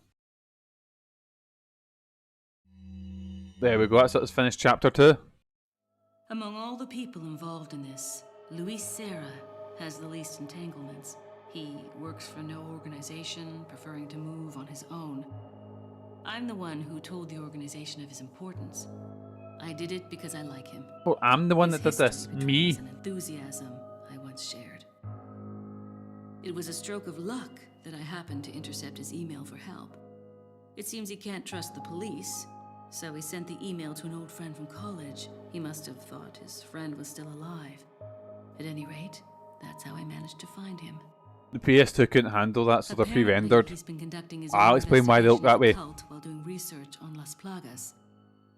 There we go. That's finished chapter 2. Among all the people involved in this, Luis Serra has the least entanglements. He works for no organization, preferring to move on his own. I'm the one who told the organization of his importance. I did it because I like him. Oh, I'm the one His that did this. history Me. betrays an enthusiasm I once shared. It was a stroke of luck that I happened to intercept his email for help. It seems he can't trust the police, so he sent the email to an old friend from college. He must have thought his friend was still alive. At any rate, that's how I managed to find him. The PS2 couldn't handle that, so they're Apparently, pre-rendered. he's been conducting his I'll own explain why they look that way. investigation of the cult while doing research on Las Plagas.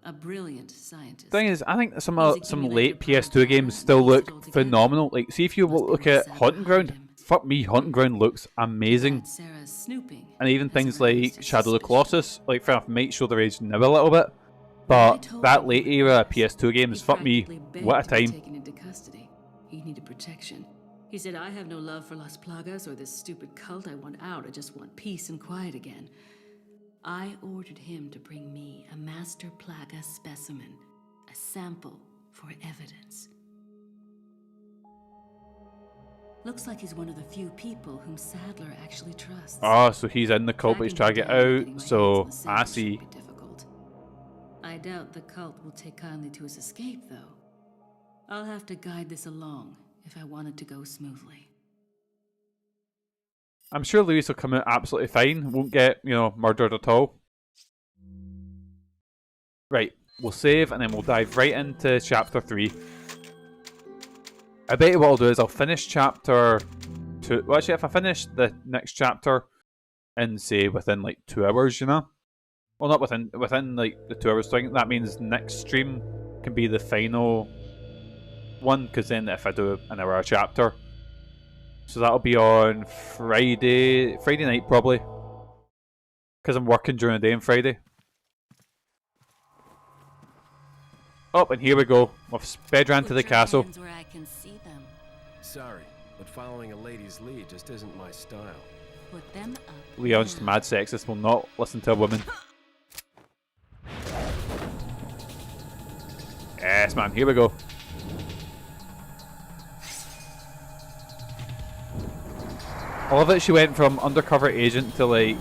A brilliant scientist. Thing is, I think some He's late accumulated PS2 games still power and look pieced it all phenomenal. Like, see if you Must be look at sad Haunting behind Ground. him. Fuck me, Haunting Ground looks amazing. That Sarah's snooping And even has things aroused like his Shadow of the suspicion. Colossus, like fair enough, might show their age now a little bit. But that late era PS2 games, He fuck me, practically begged what a to be time. taken into custody. He needed protection. He said, I have no love for Las Plagas or this stupid cult. I want out. I just want peace and quiet again. I ordered him to bring me a master Plaga specimen, a sample for evidence. Looks like he's one of the few people whom Sadler actually trusts. Oh, so he's in the cult, but he's trying to get Tracking him down and getting out. my So hands on the I sample see. should be difficult. I doubt the cult will take kindly to his escape, though. I'll have to guide this along if I want it to go smoothly. I'm sure Luis will come out absolutely fine. Won't get, you know, murdered at all. Right, we'll save and then we'll dive right into chapter 3. I bet you what I'll do is I'll finish chapter 2. Well, actually, if I finish the next chapter in, say, within like 2 hours, you know? Well, not within like the 2 hours thing. That means next stream can be the final one, because then if I do an hour a chapter, so that'll be on Friday night probably, because I'm working during the day on Friday. Oh, and here we go. We've sped round to the castle. Where I can see them. Sorry, but following a lady's lead just isn't my style. Put them up. Leon's now. mad sexist, will not listen to a woman. Yes, man, here we go. I love that she went from undercover agent to like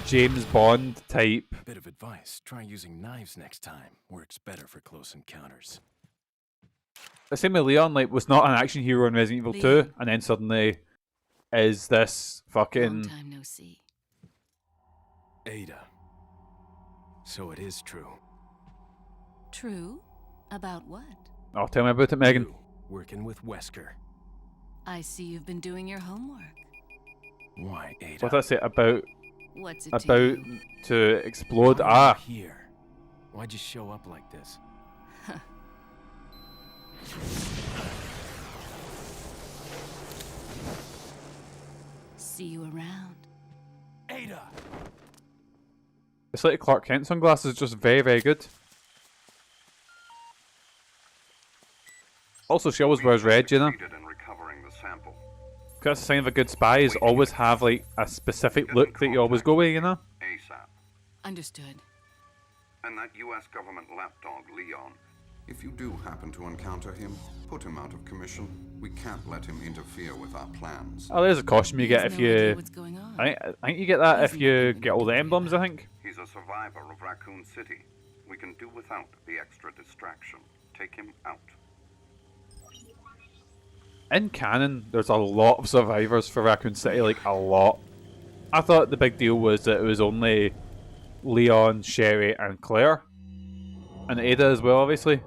James Bond type. Bit of advice, try using knives next time. Works better for close encounters. The same with Leon, like, was not an action hero in Resident Evil 2, and then suddenly is this Long fucking... time no see. Ada. So it is true. True? About what? Oh, tell me about it, Megan. You, working with Wesker. I see you've been doing your homework. Why, Ada? What did I say about What's it to you? to explode? Why are you Ah, here. Why'd you show up like this? See you around. Ada! it's like Clark Kent sunglasses, just very, very good. Also, she always wears red, you know? Succeeded in recovering the sample. That's a sign of a good spy, is always have like a specific look that you always go with, you know? ASAP. Understood. And that U.S. government lapdog, Leon. If you do happen to encounter him, put him out of commission. We can't let him interfere with our plans. Oh, there's a costume you get Has if no idea you... what's going on. I think you get that if you get all the emblems, I think. He's a survivor of Raccoon City. We can do without the extra distraction. Take him out. In canon, there's a lot of survivors for Raccoon City, like a lot. I thought the big deal was that it was only Leon, Sherry, and Claire. And Ada as well, obviously.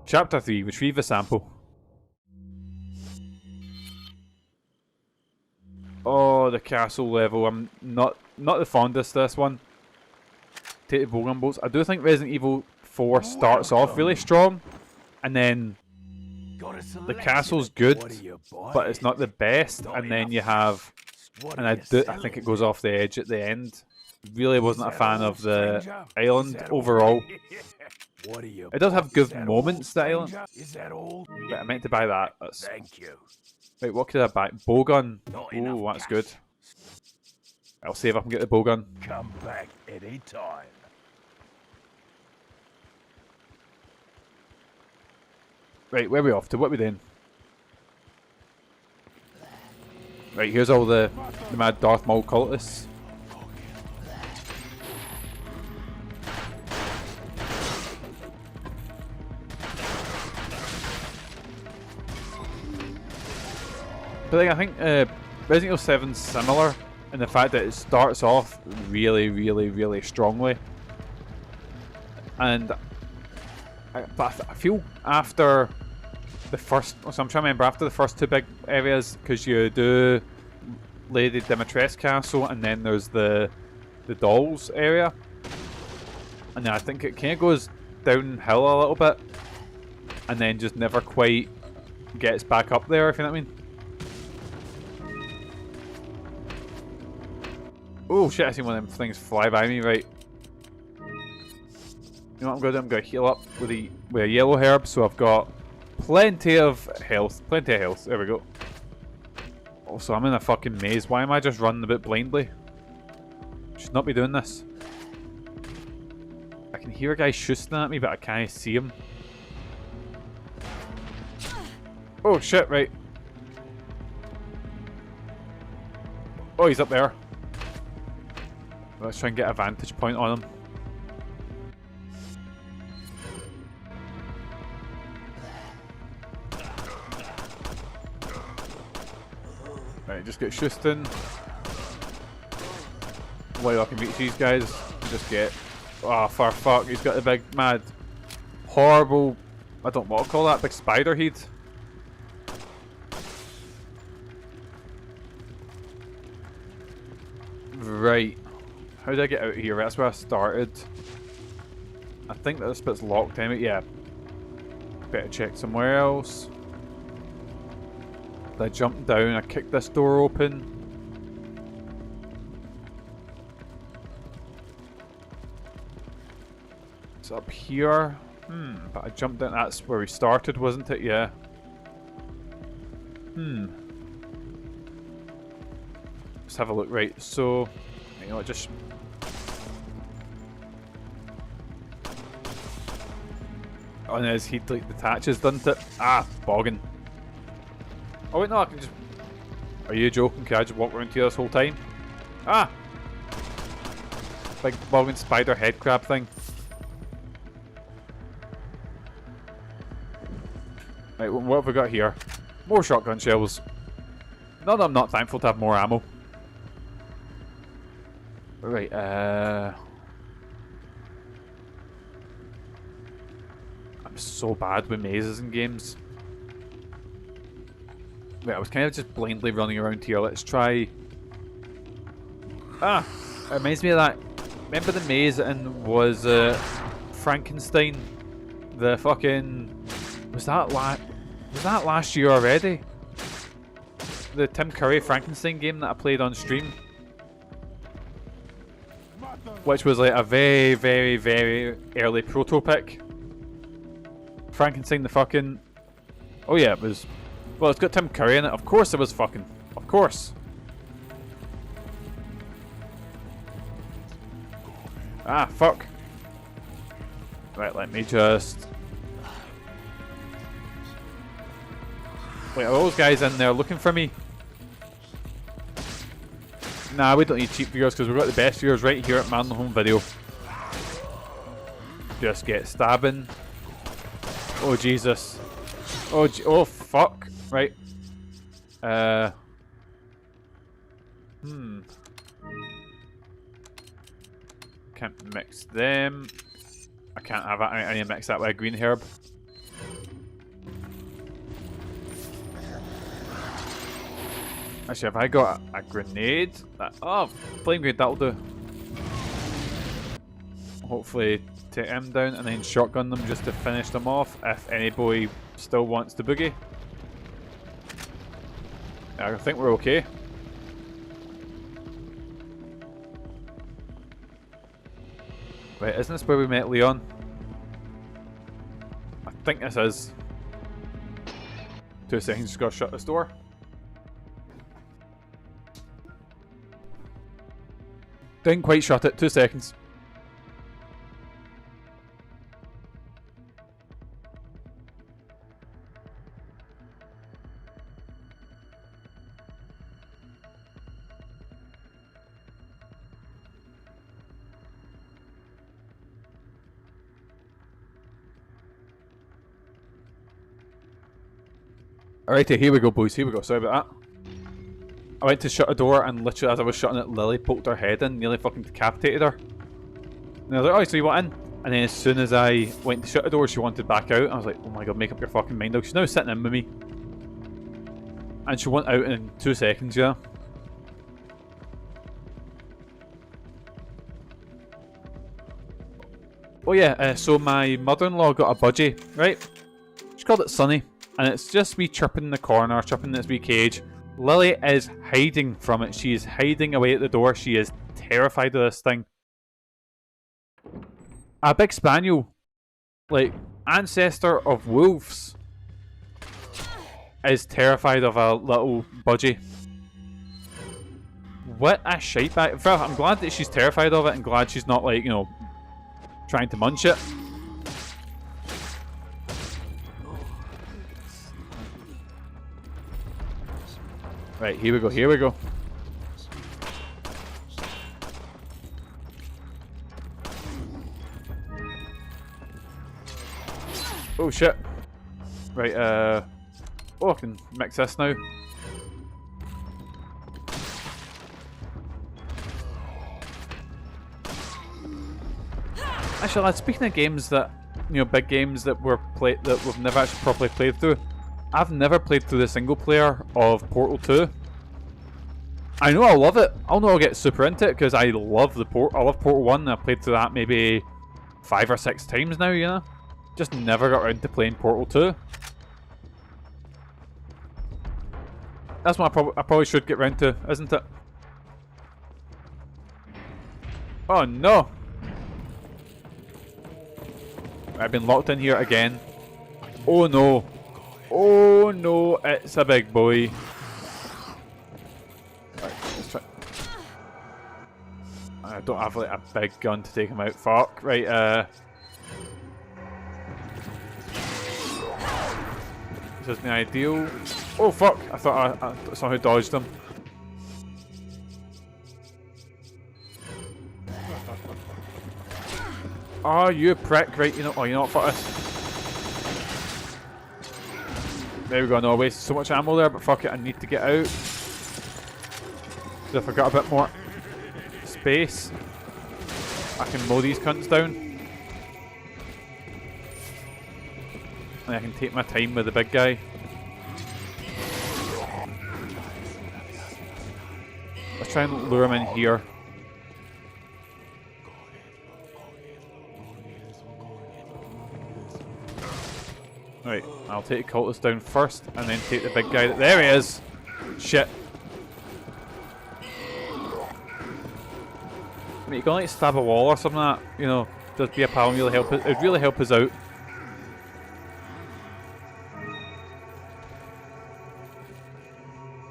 Chapter 3, retrieve the sample. Oh, the castle level. I'm not the fondest of this one. Take the bowgun bolts. I do think Resident Evil 4 starts off really strong, and then the castle's good, but it's not the best. And then you have, and I think it goes off the edge at the end. Really wasn't a fan of the island overall. It does have good moments, the island. But I meant to buy that. Thank you. Wait, what could I buy? Bowgun. Oh, that's good. I'll see if I can get the bowgun. Come back any time. Right, where are we off to? What are we doing? Right, here's all the mad Darth Maul cultists. But like, I think Resident Evil 7's similar in the fact that it starts off really, really, really strongly. And I feel after the first, so I'm trying to remember, after the first two big areas, because you do Lady Dimitrescu Castle and then there's the dolls area, and then I think it kind of goes downhill a little bit and then just never quite gets back up there, if you know what I mean. Oh shit, I seen one of them things fly by me, right. You know what I'm going to do? I'm going to heal up with a yellow herb, so I've got plenty of health. Plenty of health. There we go. Also, I'm in a fucking maze. Why am I just running a bit blindly? Should not be doing this. I can hear a guy shooting at me, but I can't see him. Oh shit, right. Oh, he's up there. Let's try and get a vantage point on him. Right, just get Houston. Wait, I can reach these guys. Just get. Oh, for fuck, he's got the big, mad, horrible. I don't know what to call that, big spider head. Right. How did I get out of here? That's where I started. I think that this bit's locked anyway. Yeah. Better check somewhere else. I jumped down, I kicked this door open. It's up here. But I jumped down. That's where we started, wasn't it? Yeah. Let's have a look. Right, so you know what, just on his heat like detaches, doesn't it? Ah, boggin. Oh wait, no, I can just. Are you joking? Can I just walk around here this whole time? Ah! Big boggin spider head crab thing. Right, what have we got here? More shotgun shells. Not that I'm not thankful to have more ammo. Right, I'm so bad with mazes in games. Wait, I was kind of just blindly running around here. Let's try. Ah! It reminds me of that. Remember the maze in was Frankenstein? The fucking. Was that last year already? The Tim Curry Frankenstein game that I played on stream? Which was like a very, very, very early proto pick. Frankenstein the fucking. Oh yeah, it was. Well, it's got Tim Curry in it. Of course it was fucking. Of course. Ah, fuck. Right, let me just. Wait, are those guys in there looking for me? Nah, we don't need cheap viewers because we've got the best viewers right here at MANLON Home Video. Just get stabbing. Oh, Jesus. Oh, fuck. Right. Can't mix them. I can't have that. I need to mix that with a green herb. Actually, have I got a grenade? Oh, flame grenade, that'll do. Hopefully take him down and then shotgun them just to finish them off if anybody still wants to boogie. I think we're okay. Right, isn't this where we met Leon? I think this is. 2 seconds, just gotta shut this door. Didn't quite shut it, 2 seconds. Alrighty, here we go, boys. Here we go. Sorry about that. I went to shut a door and literally as I was shutting it, Lily poked her head in, nearly fucking decapitated her. And I was like, oh, so you want in? And then as soon as I went to shut the door, she wanted back out. I was like, oh my god, make up your fucking mind. She's now sitting in with me. And she went out in 2 seconds, yeah. Oh yeah, so my mother-in-law got a budgie, right? She called it Sunny. And it's just wee chirping in the corner, chirping in this wee cage. Lily is hiding from it. She is hiding away at the door. She is terrified of this thing. A big spaniel, like ancestor of wolves, is terrified of a little budgie. What a shite bag. I'm glad that she's terrified of it and glad she's not, like, you know, trying to munch it. Right, here we go, here we go. Oh shit. Right, oh, I can mix this now. Actually, lads, speaking of games that, you know, big games that that we've never actually properly played through, I've never played through the single player of Portal 2. I know I love it. I know I'll get super into it because I love I love Portal 1. I've played through that maybe 5 or 6 times now, you know? Just never got around to playing Portal 2. That's what I probably should get round to, isn't it? Oh no! I've been locked in here again. Oh no! Oh no! It's a big boy. Right, let's try. I don't have like a big gun to take him out. Fuck. Right. This isn't ideal. Oh fuck! I thought I somehow dodged him. Oh, you prick! Right, you know. Oh, you know what? Fuck this. There we go. No, I wasted so much ammo there, but fuck it. I need to get out. Because if I got a bit more space, I can mow these cunts down. And I can take my time with the big guy. Let's try and lure him in here. Right, I'll take the cultist down first and then take the big guy. There he is! Shit. I mean, you can like stab a wall or something like that, you know, just be a pal and really help it. It'd really help us out.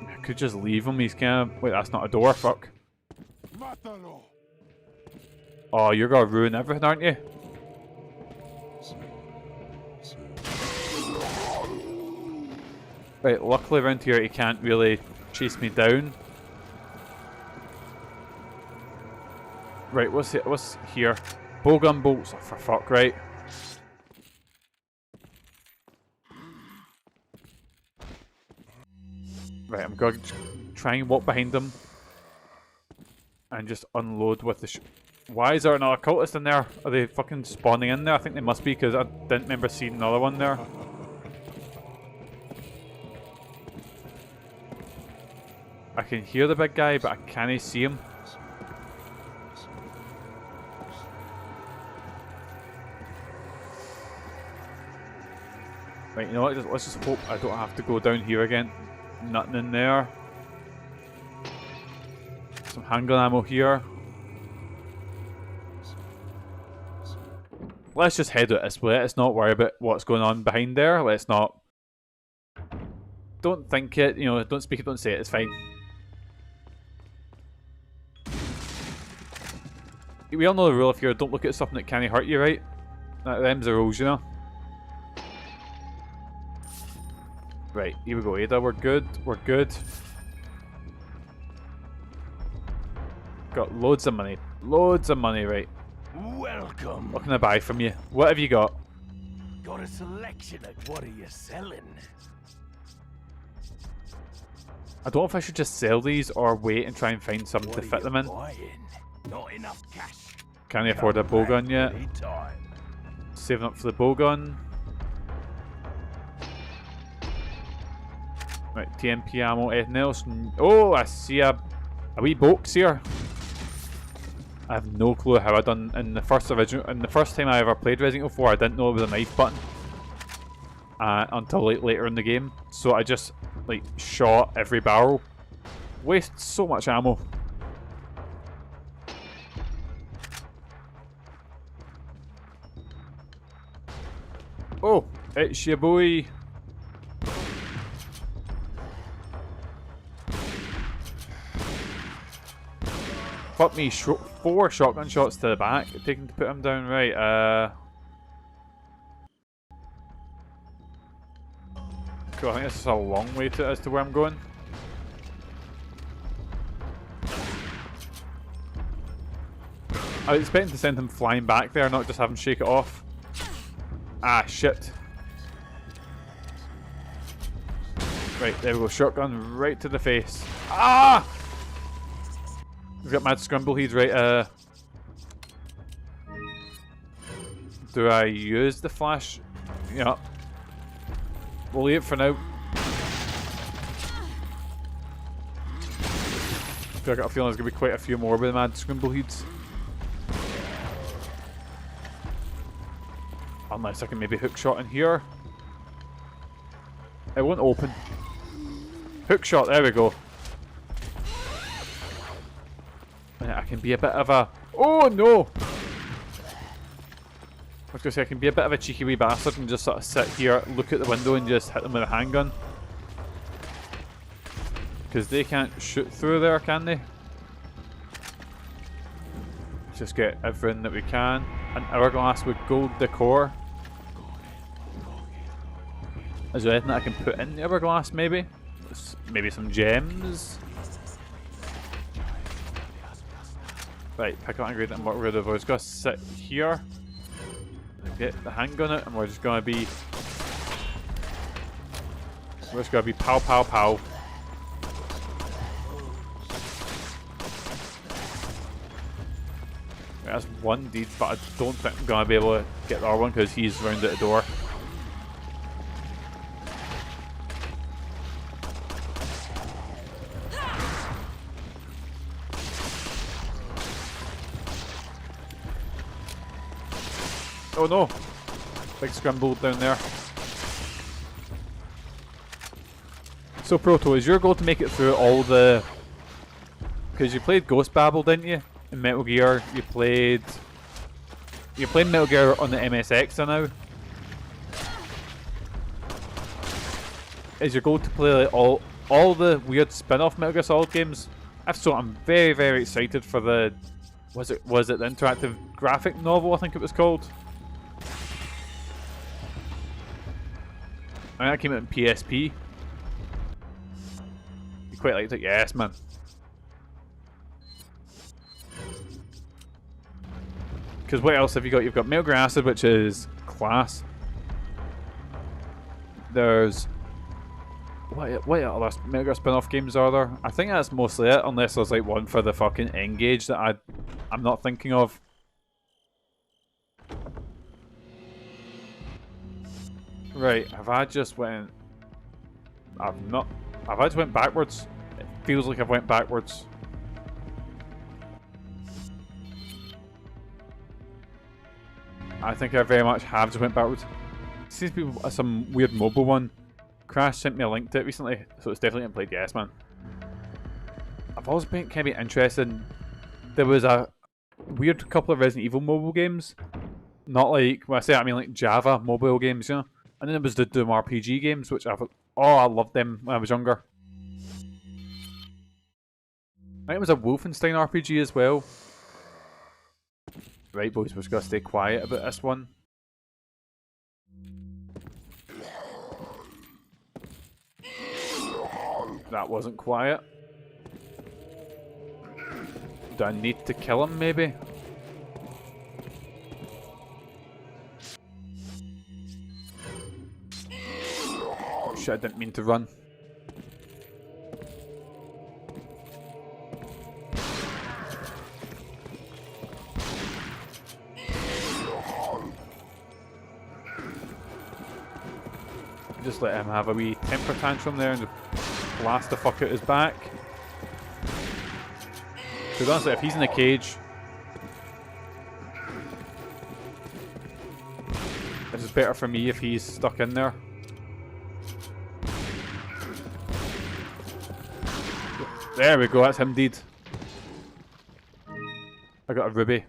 I could just leave him, he's kind of... Wait, that's not a door, fuck. Oh, you're gonna ruin everything, aren't you? Right, luckily around here he can't really chase me down. Right, what's here? Bowgun bolts, oh, for fuck, right. Right, I'm going to try and walk behind them and just unload with the Why is there another cultist in there? Are they fucking spawning in there? I think they must be because I didn't remember seeing another one there. I can hear the big guy, but I can't see him. Right, you know what? Let's just hope I don't have to go down here again. Nothing in there. Some handgun ammo here. Let's just head out this way. Let's not worry about what's going on behind there. Let's not... Don't think it, you know, don't speak it, don't say it. It's fine. We all know the rule if you don't look at something that can't hurt you, right? Them's the rules, you know? Right, here we go, Ada. We're good. We're good. Got loads of money. Loads of money, right. Welcome. What can I buy from you? What have you got? Got a selection of what are you selling? I don't know if I should just sell these or wait and try and find something to fit them in. Not enough cash. Can't afford a bowgun yet. Saving up for the bowgun. Right, TMP ammo, anything else? Oh, I see a wee box here. I have no clue how I done in the first time I ever played Resident Evil 4. I didn't know it was a knife button until like later in the game. So I just like shot every barrel. Waste so much ammo. Oh, it's your boy. Fuck me, 4 shotgun shots to the back, taking to put him down. Right, cool, I think this is a long way as to where I'm going. I was expecting to send him flying back there, not just have him shake it off. Ah, shit. Right, there we go. Shotgun right to the face. Ah! He's got mad scramble. He's right. Do I use the flash? Yeah. We'll leave it for now. I got a feeling there's going to be quite a few more with the mad scrimble-heads. Unless I can maybe hook shot in here. It won't open. Hook shot, there we go. And I can be a bit of a... Oh no! I was going to say I can be a bit of a cheeky wee bastard and just sort of sit here, look at the window and just hit them with a handgun. Because they can't shoot through there, can they? Just get everything that we can. An hourglass with gold decor. Is there anything that I can put in the hourglass, maybe? Maybe some gems? Right, pick up ingredient and work rid of. We're just going to sit here. Get the handgun out and we're just going to be... We're just going to be pow pow pow. That's one deed, but I don't think I'm going to be able to get the other one because he's round at the door. Oh no! Big scramble down there. So Proto, is your goal to make it through all the... Because you played Ghost Babel, didn't you? In Metal Gear, you played Metal Gear on the MSX now. Is your goal to play like all the weird spin-off Metal Gear Solid games? If so, I'm very, very excited for the... Was it the interactive graphic novel, I think it was called? I mean, that came out in PSP. You quite liked it? Yes, man. Because what else have you got? You've got Metal Gear Acid, which is class. There's... What other Metal Gear spin-off games are there? I think that's mostly it, unless there's like one for the fucking N-Gage that I'm not thinking of. Right, have I just went... I've not... Have I just went backwards? It feels like I've went backwards. I think I very much have just went backwards. It seems to be some weird mobile one. Crash sent me a link to it recently, so it's definitely getting played. Yes, man. I've always been kind of interested in... There was a weird couple of Resident Evil mobile games. Not like... When I say that, I mean like Java mobile games, you know? And then there was the Doom RPG games, which I thought... Oh, I loved them when I was younger. I think it was a Wolfenstein RPG as well. Right, boys, we're just going to stay quiet about this one. That wasn't quiet. Do I need to kill him, maybe? Oh shit, I didn't mean to run. Just let him have a wee temper tantrum there and blast the fuck out his back. To be honest, if he's in a cage, this is better for me if he's stuck in there. There we go, that's him deed. I got a ruby.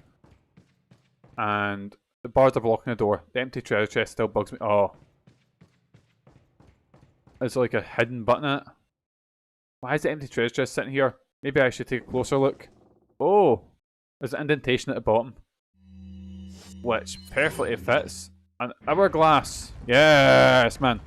And the bars are blocking the door. The empty treasure chest still bugs me. Oh. Is there like a hidden button in it? Why is the empty treasure chest sitting here? Maybe I should take a closer look. Oh! There's an indentation at the bottom. Which perfectly fits an hourglass. Yes, man.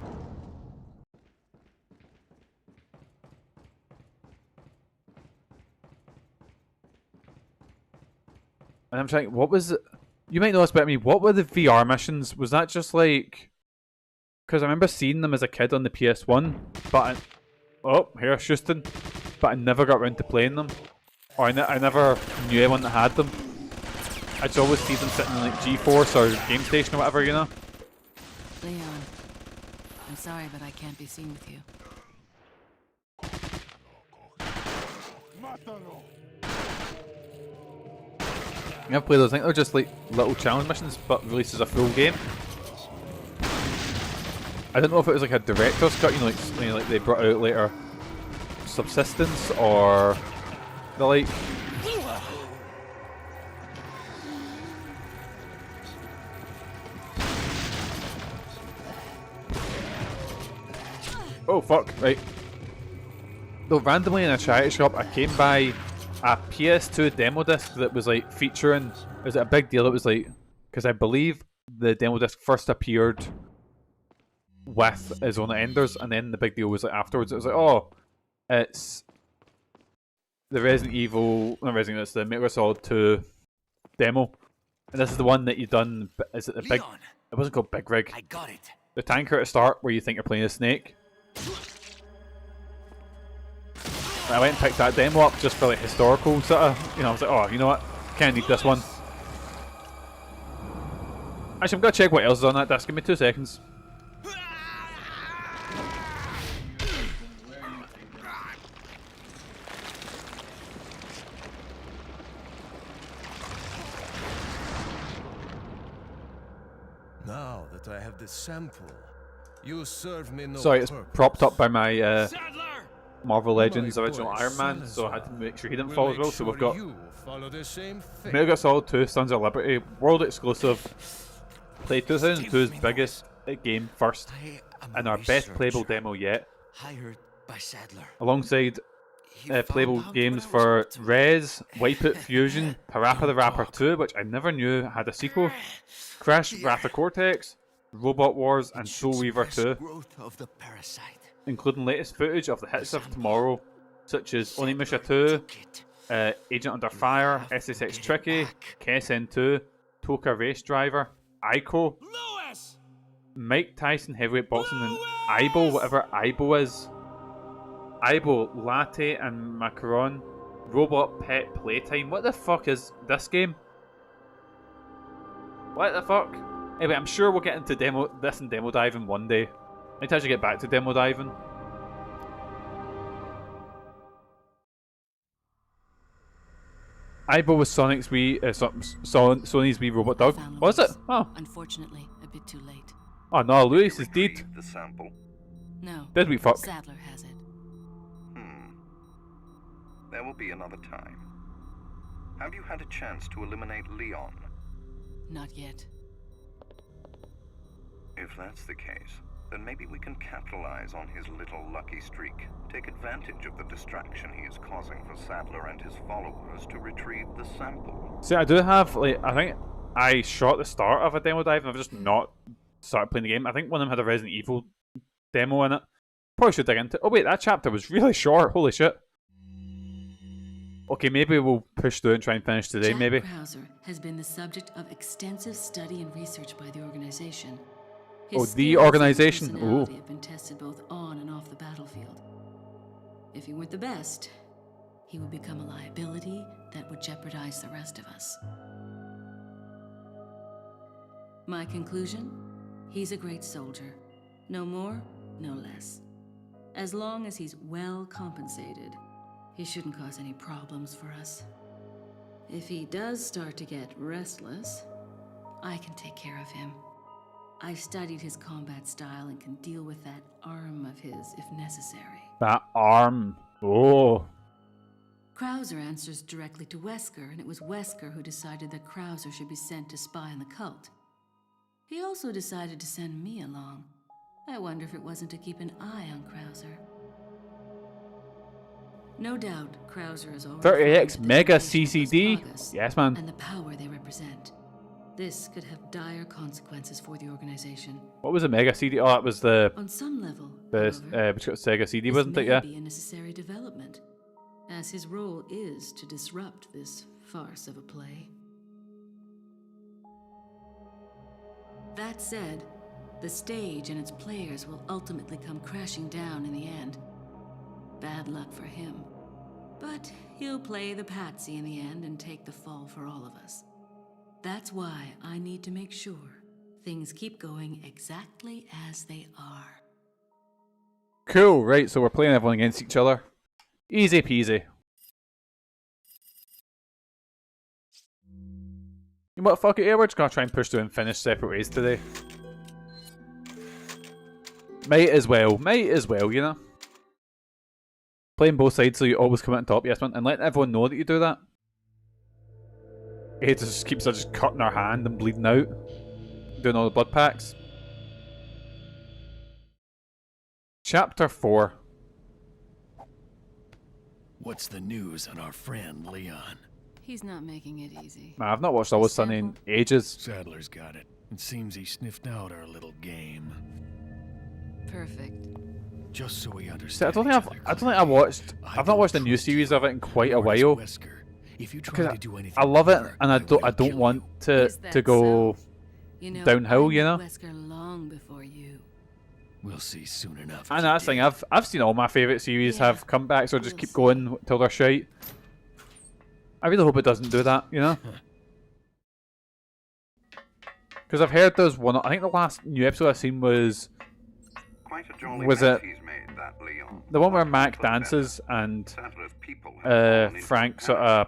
And I'm trying, what was it? You might know this better than me. What were the VR missions? Was that just like... Because I remember seeing them as a kid on the PS1, but oh, here's Houston. But I never got around to playing them. Or I never knew anyone that had them. I'd just always see them sitting in like GeForce or Game Station or whatever, you know? Leon, I'm sorry, but I can't be seen with you. You ever play those? I think they're just like little challenge missions, but released as a full game. I don't know if it was like a director's cut, like they brought out later Subsistence or the like. Oh fuck, right. Though randomly in a charity shop I came by a PS2 demo disc that was like featuring, was it a big deal? It was like, because I believe the demo disc first appeared with his own Enders, and then the big deal was like afterwards. It was like, oh, it's the Resident Evil, not Resident Evil, it's the Metal Gear Solid 2 demo, and this is the one that you done. Is it the big? Leon, It wasn't called Big Rig. I got it. The tanker at the start where you think you're playing a snake. I went and picked that demo up just for like historical sort of, I was like, oh, you know what? Kinda need this one. Actually, I'm gonna check what else is on that disc. Give me 2 seconds. Now that I have the sample, you serve me no Sorry, it's purpose. propped up by my Marvel Legends original Iron Man, so I had to make sure he didn't fall as well. So we've got You follow the same thing. Metal Gear Solid 2 Sons of Liberty, world exclusive, played 2002's biggest game first, and our best playable demo yet, Hired by Sadler. alongside playable games for Rez, Wipeout Fusion, Parappa the Rapper 2, which I never knew had a sequel, Crash Wrath of Cortex, Robot Wars, and Soul Weaver 2, Growth of the parasite. including latest footage of the hits of tomorrow, such as Onimusha 2, Agent Under Fire, SSX Tricky, KSN 2, Toka Race Driver, Ico, Mike Tyson Heavyweight Boxing, and Ibo, whatever Ibo is. Ibo, Latte and Macaron, Robot Pet Playtime. What the fuck is this game? What the fuck? Anyway, I'm sure we'll get into this and demo diving one day. I need to actually get back to demo diving. Ibo was Sonic's Wii, Sony's Wii Robot Dog. Found Was it? Louise. Oh. Unfortunately, a bit too late. Oh no, Louis is dead. Retrieved the sample. No. Did we fuck? Sadler has it. There will be another time. Have you had a chance to eliminate Leon? Not yet. If that's the case, then maybe we can capitalize on his little lucky streak. Take advantage of the distraction he is causing for Sadler and his followers to retrieve the sample. See, I do have, like, I think I shot the start of a demo dive and I've just not started playing the game. I think one of them had a Resident Evil demo in it. Probably should dig into it. Oh wait, that chapter was really short. Holy shit. Okay, maybe we'll push through and try and finish today, Jack maybe. Krauser has been the subject of extensive study and research by the organization. Oh, His the skills and organization? personality Ooh. have been tested both on and off the battlefield. If he weren't the best, he would become a liability that would jeopardize the rest of us. My conclusion? He's a great soldier. No more, no less. As long as he's well compensated, he shouldn't cause any problems for us. If he does start to get restless, I can take care of him. I've studied his combat style and can deal with that arm of his if necessary. That arm. Oh. Krauser answers directly to Wesker, and it was Wesker who decided that Krauser should be sent to spy on the cult. He also decided to send me along. I wonder if it wasn't to keep an eye on Krauser. No doubt, Krauser is already 30x familiar Mega with the location of CCD? Las Plagas Yes, man. and the power they represent. This could have dire consequences for the organization. What was a Mega CD? Oh, that was the On some level, which got Sega CD, this wasn't it? may Yeah. be a necessary development, as his role is to disrupt this farce of a play. That said, the stage and its players will ultimately come crashing down in the end. Bad luck for him. But he'll play the patsy in the end and take the fall for all of us. That's why I need to make sure things keep going exactly as they are. Cool, right, so we're playing everyone against each other. Easy peasy. You know what, fuck it, we're just gonna try and push through and finish Separate Ways today. Might as well, you know? Playing both sides so you always come out on top, yes man, and letting everyone know that you do that. It just keeps us just cutting our hand and bleeding out. Doing all the blood packs. Chapter 4. What's the news on our friend Leon? He's not making it easy. I've not watched Always Sunny in ages. Sadler's got it. It seems he sniffed out our little game. Perfect. Just so we See, understand. I've not watched a new series of it in quite a while. Because I love it, and I don't want to go downhill, you know. Long before you. We'll see soon enough. And that's the thing, I've seen all my favourite series have comebacks or just keep going till they're shite. I really hope it doesn't do that, you know. Because I've heard there's one. I think the last new episode I've seen was it the one where Mac dances and Frank sort of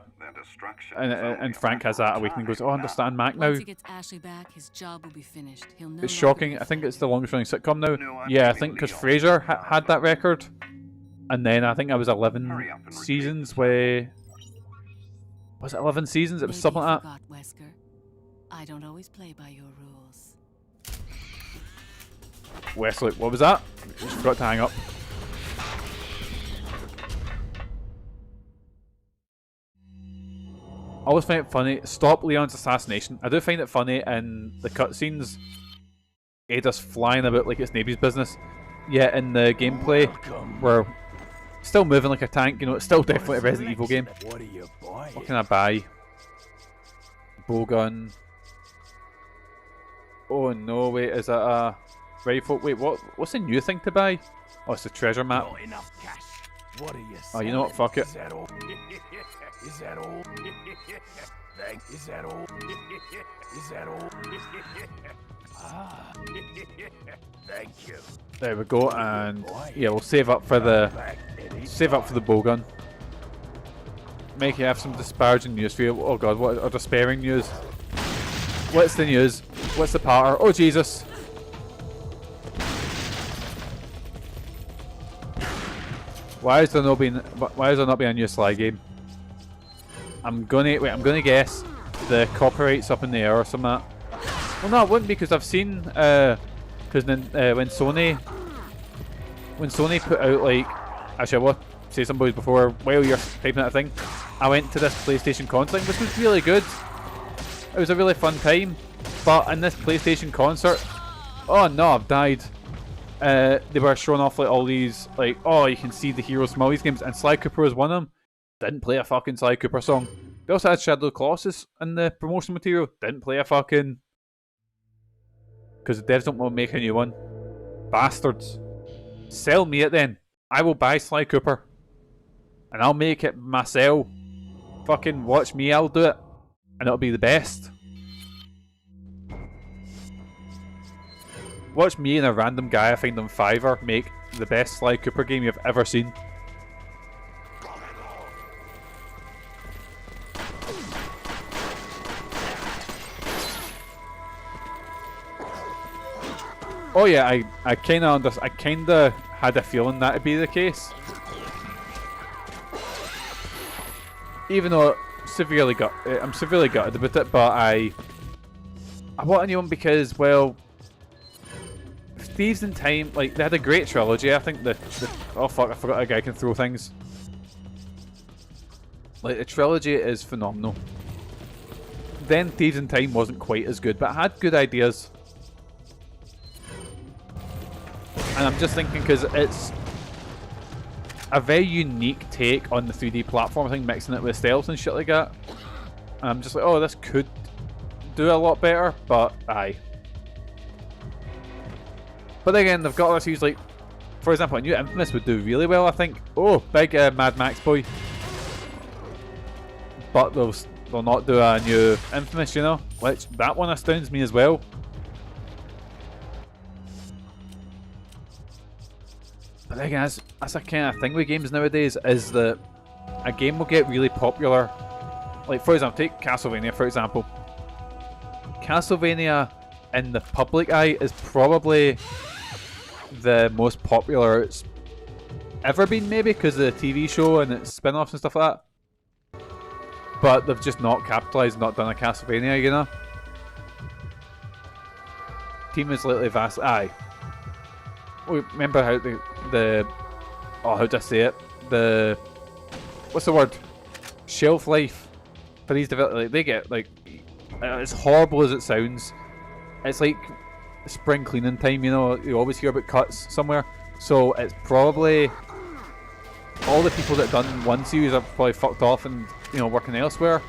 and Frank has that awakening and goes, oh, I understand Mac now. Once he gets Ashley back, his job will be finished. He'll no It's shocking. I think it's the longest running sitcom now. Yeah, I think because Frasier had that record, and then I think I was 11 seasons. Where was it? 11 seasons? It was something like that. Wesker. I don't always play by your rules. Wesley, what was that? Just forgot to hang up. I always find it funny. Stop Leon's assassination. I do find it funny in the cutscenes. Ada's flying about like it's nobody's business. Yet in the gameplay, we're still moving like a tank. You know, it's still definitely a Resident Evil game. What can I buy? Bowgun. Oh no! Wait, is that a rifle? Wait, what's the new thing to buy? Oh, it's the treasure map. Oh, you know what? Fuck it. Is that all? Is that all? Is that all? Is that all? Ah. Thank you. There we go, and yeah, we'll save up for the bowgun. Make you have some disparaging news for you. Oh god, what are despairing news? What's the news? What's the patter? Oh Jesus! Why is there not been a new Sly game? I'm gonna guess the copyright's up in the air or something like that. Well, no, it wouldn't, because I've seen because when Sony put out, like, actually I will say somebody before while you're typing that thing, I went to this PlayStation concert which was really good. It was a really fun time, but in this PlayStation concert, oh no, I've died. They were showing off like all these, like, oh, you can see the heroes from all these games, and Sly Cooper was one of them. Didn't play a fucking Sly Cooper song. They also had Shadow of the Colossus in the promotional material. Didn't play a fucking, because the devs don't want to make a new one. Bastards. Sell me it then. I will buy Sly Cooper, and I'll make it myself. Fucking watch me, I'll do it, and it'll be the best. Watch me and a random guy I find on Fiverr make the best Sly Cooper game you've ever seen. Oh yeah, I kinda had a feeling that'd be the case. Even though I'm severely gutted about it, but I want a new one because, well, Thieves in Time, like, they had a great trilogy. I think oh fuck, I forgot a guy can throw things. Like, the trilogy is phenomenal. Then Thieves in Time wasn't quite as good, but it had good ideas. And I'm just thinking, because it's a very unique take on the 3D platform thing, mixing it with stealth and shit like that. And I'm just like, oh, this could do a lot better, but aye. But then again, they've got other series like, for example, a new Infamous would do really well, I think. Oh, big Mad Max boy. But they'll not do a new Infamous, you know, which that one astounds me as well. But then again, that's a kind of thing with games nowadays, is that a game will get really popular. Like, for example, take Castlevania, for example. Castlevania in the public eye is probably the most popular it's ever been, maybe because of the TV show and its spin-offs and stuff like that. But they've just not capitalised, not done a Castlevania, you know? Team is lately vast. Aye. Remember how the oh, how do I say it? The, what's the word? Shelf life for these developers, like, they get, like, as horrible as it sounds, it's like spring cleaning time, you know, you always hear about cuts somewhere. So it's probably all the people that done one series are probably fucked off and, you know, working elsewhere.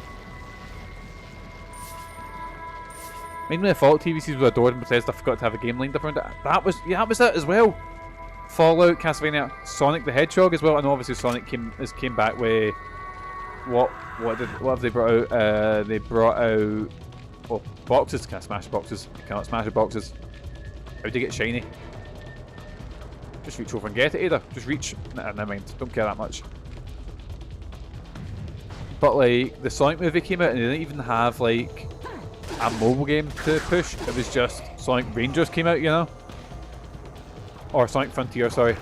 Mainly the Fallout TV series was adored and Bethesda forgot to have a game lined up around it. That was it as well. Fallout, Castlevania, Sonic the Hedgehog as well. I know obviously Sonic came back with what have they brought out? They brought out, oh, boxes. Can't smash boxes. Cannot smash the boxes. How do you get shiny? Just reach over and get it either. Just reach. Nah, never mind. Don't care that much. But like the Sonic movie came out and they didn't even have like a mobile game to push. It was just Sonic Rangers came out, you know? Or Sonic Frontier, sorry.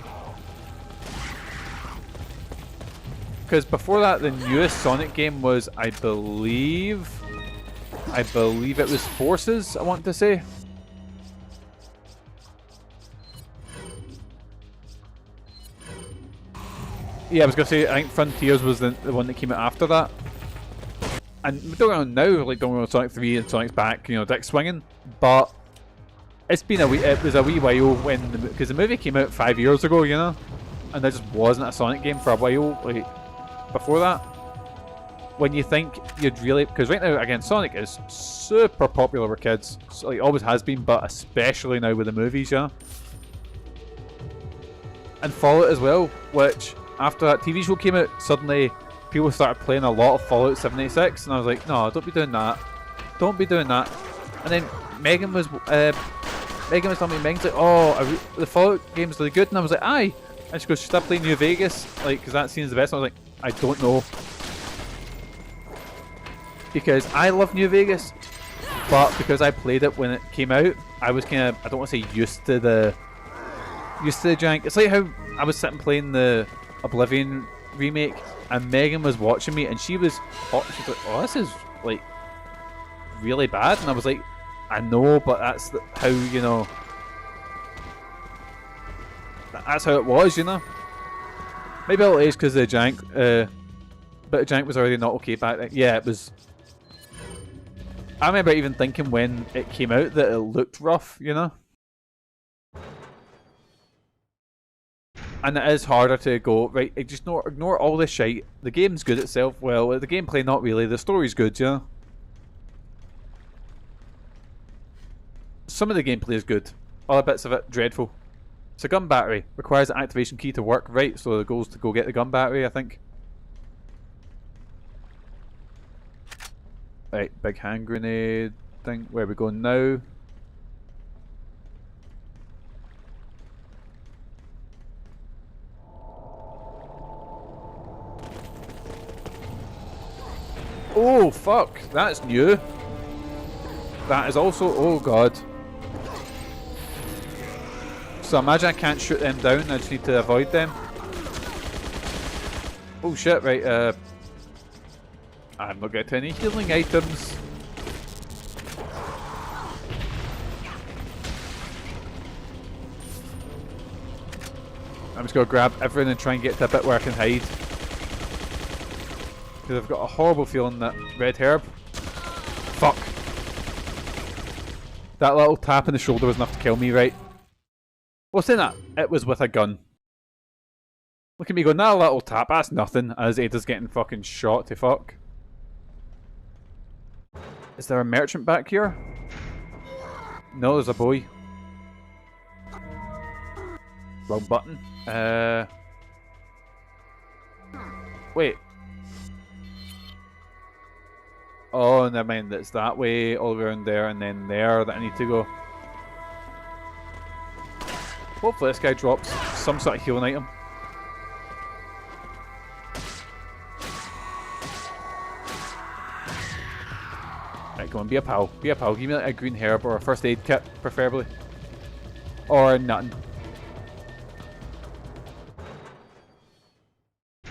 Because before that, the newest Sonic game was, I believe it was Forces, I want to say. Yeah, I was going to say, I think Frontiers was the one that came out after that. And don't know now, like, don't know Sonic 3 and Sonic's back, you know, dick swinging. But it's been it was a wee while when, because the movie came out 5 years ago, you know? And there just wasn't a Sonic game for a while, like, before that. When you think you'd really, because right now, again, Sonic is super popular with kids. So, like, always has been, but especially now with the movies, you know? And Fallout as well, which, after that TV show came out, suddenly people started playing a lot of Fallout 76, and I was like, no, don't be doing that. Don't be doing that. And then Megan was telling me, Megan's like, oh, the Fallout game's really good, and I was like, aye. And she goes, stop playing New Vegas, like, because that scene's the best. And I was like, I don't know. Because I love New Vegas, but because I played it when it came out, I was kind of, I don't want to say used to the jank. It's like how I was sitting playing the Oblivion remake, and Megan was watching me, and she was she's like, oh, this is like really bad, and I was like, I know, but that's how, you know, that's how it was, you know. Maybe a little age because the jank, but the jank was already not okay back then. Yeah, it was. I remember even thinking when it came out that it looked rough, you know. And it is harder to go, right, just ignore all this shite. The game's good itself. Well, the gameplay not really. The story's good, you know. Some of the gameplay is good. Other bits of it, dreadful. It's a gun battery. Requires an activation key to work. Right, so the goal is to go get the gun battery, I think. Right, big hand grenade thing. Where are we going now? Oh, fuck. That's new. That is also... Oh, God. So imagine I can't shoot them down. I just need to avoid them. Oh, shit. Right, I'm not getting any healing items. I'm just going to grab everything and try and get to a bit where I can hide. Because I've got a horrible feeling that red herb. Fuck. That little tap in the shoulder was enough to kill me, right? Well, saying that, it was with a gun. Look at me going, that little tap, that's nothing, as Ada's getting fucking shot to fuck. Is there a merchant back here? No, there's a boy. Wrong button. Wait. Oh, never mind. It's that way, all the way around there, and then there that I need to go. Hopefully this guy drops some sort of healing item. Right, come on, be a pal. Be a pal. Give me like a green herb or a first aid kit, preferably. Or nothing.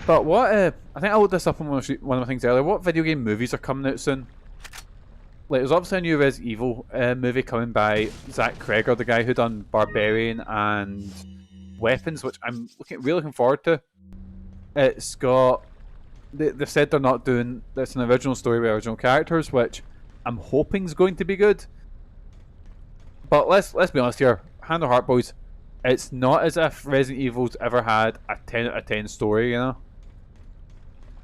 But what, I think I looked this up on one of my things earlier. What video game movies are coming out soon? Like, there's obviously a new Resident Evil movie coming by Zach Kreger, the guy who done Barbarian and Weapons, which I'm really looking forward to. It's got... They've said they're not doing... It's an original story with original characters, which I'm hoping is going to be good. But let's be honest here. Hand on heart, boys. It's not as if Resident Evil's ever had a 10 out of 10 story, you know?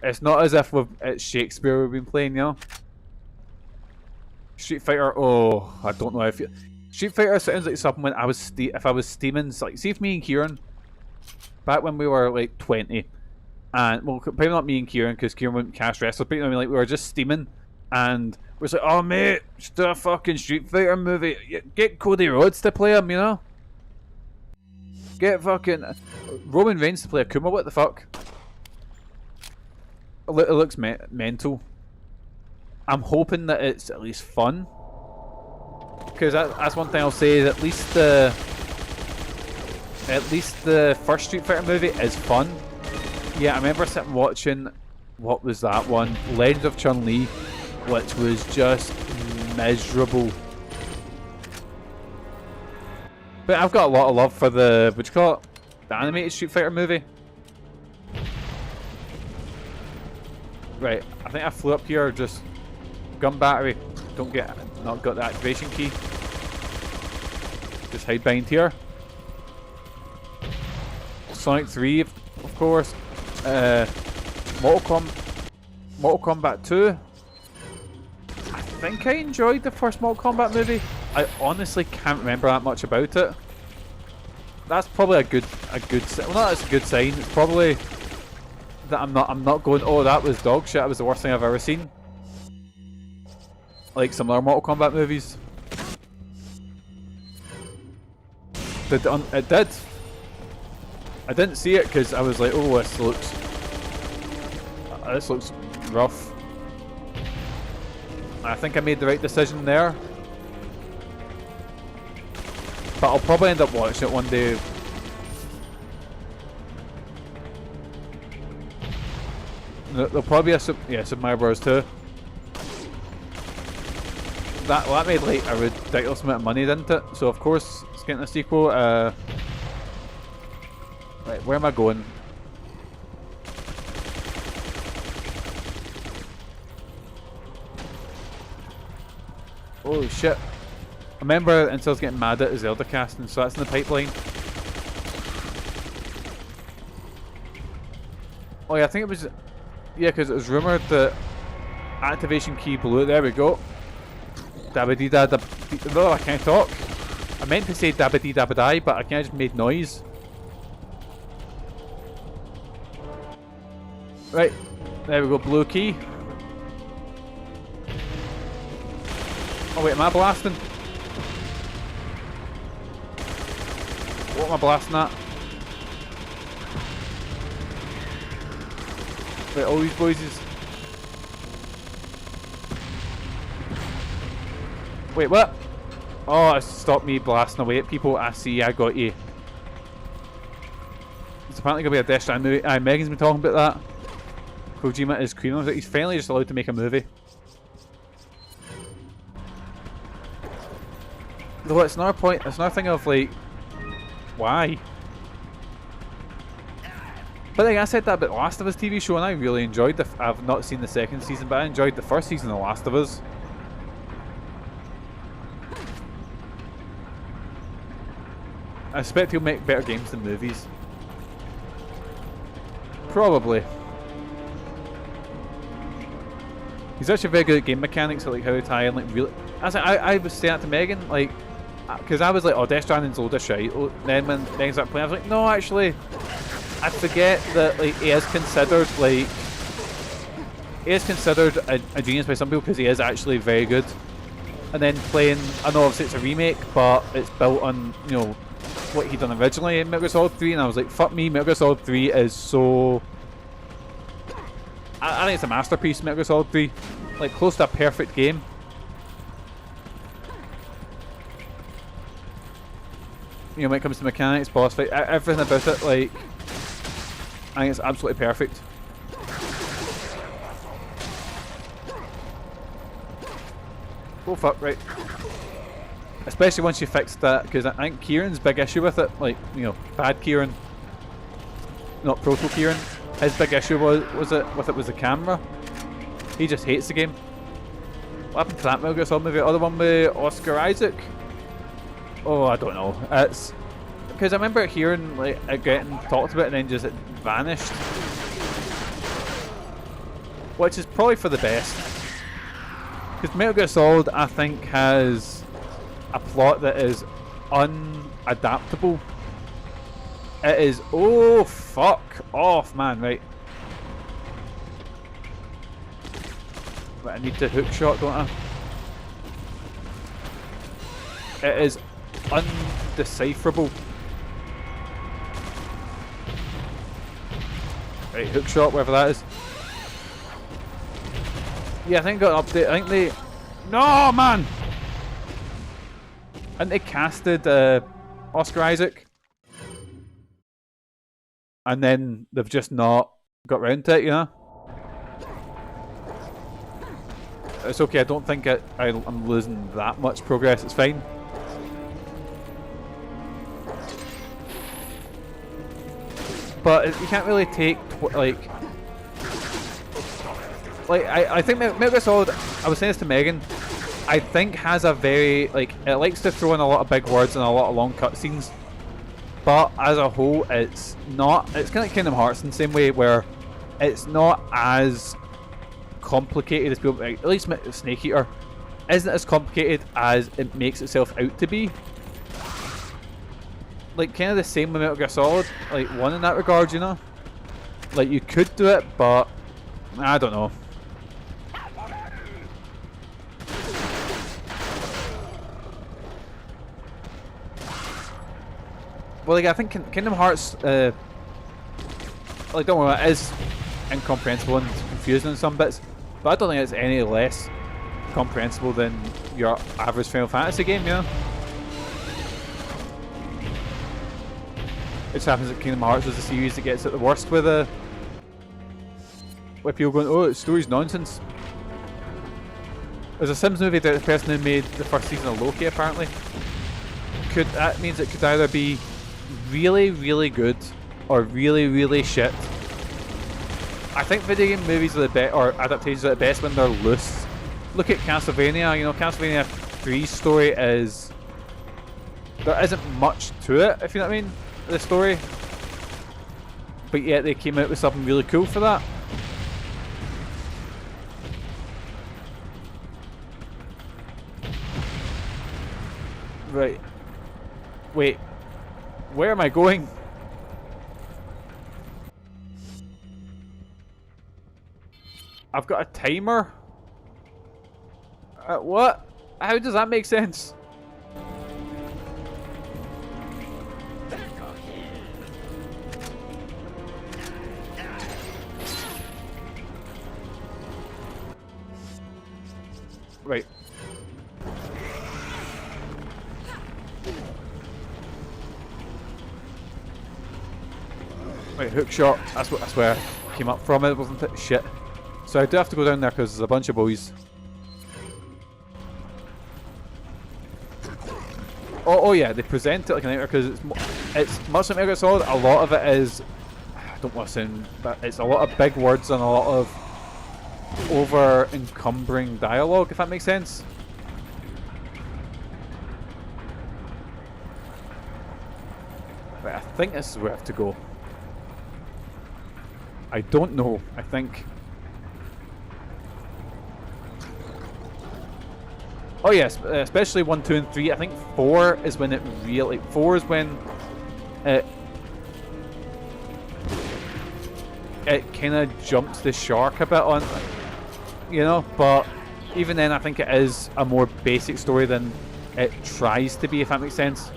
It's not as if it's Shakespeare we've been playing, you know? Street Fighter, oh, I don't know if Street Fighter sounds like something when I was if I was steaming, like, see if me and Kieran, back when we were like 20, and well, probably not me and Kieran because Kieran wouldn't cast wrestle, but you know, I mean, like, we were just steaming, and we're like, oh mate, just do a fucking Street Fighter movie, get Cody Rhodes to play him, you know? Get fucking Roman Reigns to play Akuma, what the fuck? It looks mental. I'm hoping that it's at least fun, because that's one thing I'll say. Is at least the first Street Fighter movie is fun. Yeah, I remember sitting watching, what was that one? Legend of Chun-Li, which was just miserable. But I've got a lot of love for the, what do you call it? The animated Street Fighter movie. Right, I think I flew up here just. Gun battery. Not got the activation key. Just hide behind here. Sonic 3, of course. Mortal Kombat 2. I think I enjoyed the first Mortal Kombat movie. I honestly can't remember that much about it. That's probably a good well, not that's a good sign. It's probably that I'm not going, oh, that was dog shit, that was the worst thing I've ever seen. Like some other Mortal Kombat movies. It did. I didn't see it because I was like, oh, this looks rough. I think I made the right decision there. But I'll probably end up watching it one day. There'll probably be a Super Mario Bros. 2. That made like a ridiculous amount of money, didn't it? So of course it's getting a sequel. Right, where am I going? Oh shit. I remember until I was getting mad at Zelda casting, so that's in the pipeline. Oh yeah, I think it was, yeah, because it was rumoured that activation key blew. There we go. Dabba-dee da da. No, I can't talk. I meant to say dabba-dee dabba-die, but I kind of just made noise. Right, there we go, blue key. Oh wait, am I blasting? What am I blasting at? Right, all these boys is... Wait, what? Oh, it stopped me blasting away at people. I see, I got you. It's apparently going to be a Death Stranding movie. Megan's been talking about that. Kojima is queen. I was like, he's finally just allowed to make a movie. Though it's another point, it's another thing of like, why? But like I said that about the Last of Us TV show, and I really enjoyed I've not seen the second season, but I enjoyed the first season of The Last of Us. I expect he'll make better games than movies. Probably. He's actually very good at game mechanics, so like how to tie in like real. I was saying that to Megan, like because I was like, oh, Death Stranding's load of shite. Then when I started playing, I was like, no, actually, I forget that like he is considered a genius by some people because he is actually very good. And then playing, I know obviously it's a remake, but it's built on, you know, what he done originally in Metal Gear Solid 3, and I was like, fuck me, Metal Gear Solid 3 is so... I think it's a masterpiece, Metal Gear Solid 3. Like, close to a perfect game. You know, when it comes to mechanics, boss fight, everything about it, like, I think it's absolutely perfect. Oh fuck, right. Especially once you fixed that, because I think Kieran's big issue with it, like, you know, bad Kieran, not Proto Kieran, his big issue was the camera. He just hates the game. What happened to that Metal Gear Solid movie? The other one with Oscar Isaac? Oh, I don't know. It's because I remember hearing like it getting talked about and then just it vanished, which is probably for the best. Because Metal Gear Solid, I think, has a plot that is unadaptable. It is, oh fuck off, man, right. But I need the hook shot, don't I? It is undecipherable. Right, hook shot, whatever that is. Yeah, I think I got an update. I think they... No, man! I think they casted Oscar Isaac. And then they've just not got round to it, you know? It's okay, I don't think I'm losing that much progress, it's fine. But you can't really take, I think Metal Gear Solid, I was saying this to Megan, I think has a very, it likes to throw in a lot of big words and a lot of long cutscenes. But as a whole, it's not, it's kind of like Kingdom Hearts in the same way where it's not as complicated as people, at least Snake Eater isn't as complicated as it makes itself out to be. Like, kind of the same with Metal Gear Solid, like, 1 in that regard, you know? Like, you could do it, but I don't know. Well, like, I think Kingdom Hearts, like, don't worry, it is incomprehensible and confusing in some bits, but I don't think it's any less comprehensible than your average Final Fantasy game, you know? It just happens that Kingdom Hearts is a series that gets it the worst with people going, oh, the story's nonsense. There's a Sims movie that the person who made the first season of Loki apparently. That means it could either be really, really good or really, really shit. I think video game movies are the best, or adaptations are the best when they're loose. Look at Castlevania, you know, Castlevania 3's story is... There isn't much to it, if you know what I mean, the story. But yet they came out with something really cool for that. Right. Wait. Where am I going? I've got a timer? What? How does that make sense? Right. Wait, hook shot. That's where I came up from, it wasn't it? Shit. So I do have to go down there because there's a bunch of boys. Oh yeah, they present it like an actor because it's much like Metal Gear Solid. A lot of it is, I don't want to sound, but it's a lot of big words and a lot of over encumbering dialogue, if that makes sense. Right, I think this is where I have to go. I don't know. I think. Oh yes, especially 1, 2, and 3. I think 4 is when it really. 4 is when it kind of jumps the shark a bit on, you know. But even then, I think it is a more basic story than it tries to be, if that makes sense.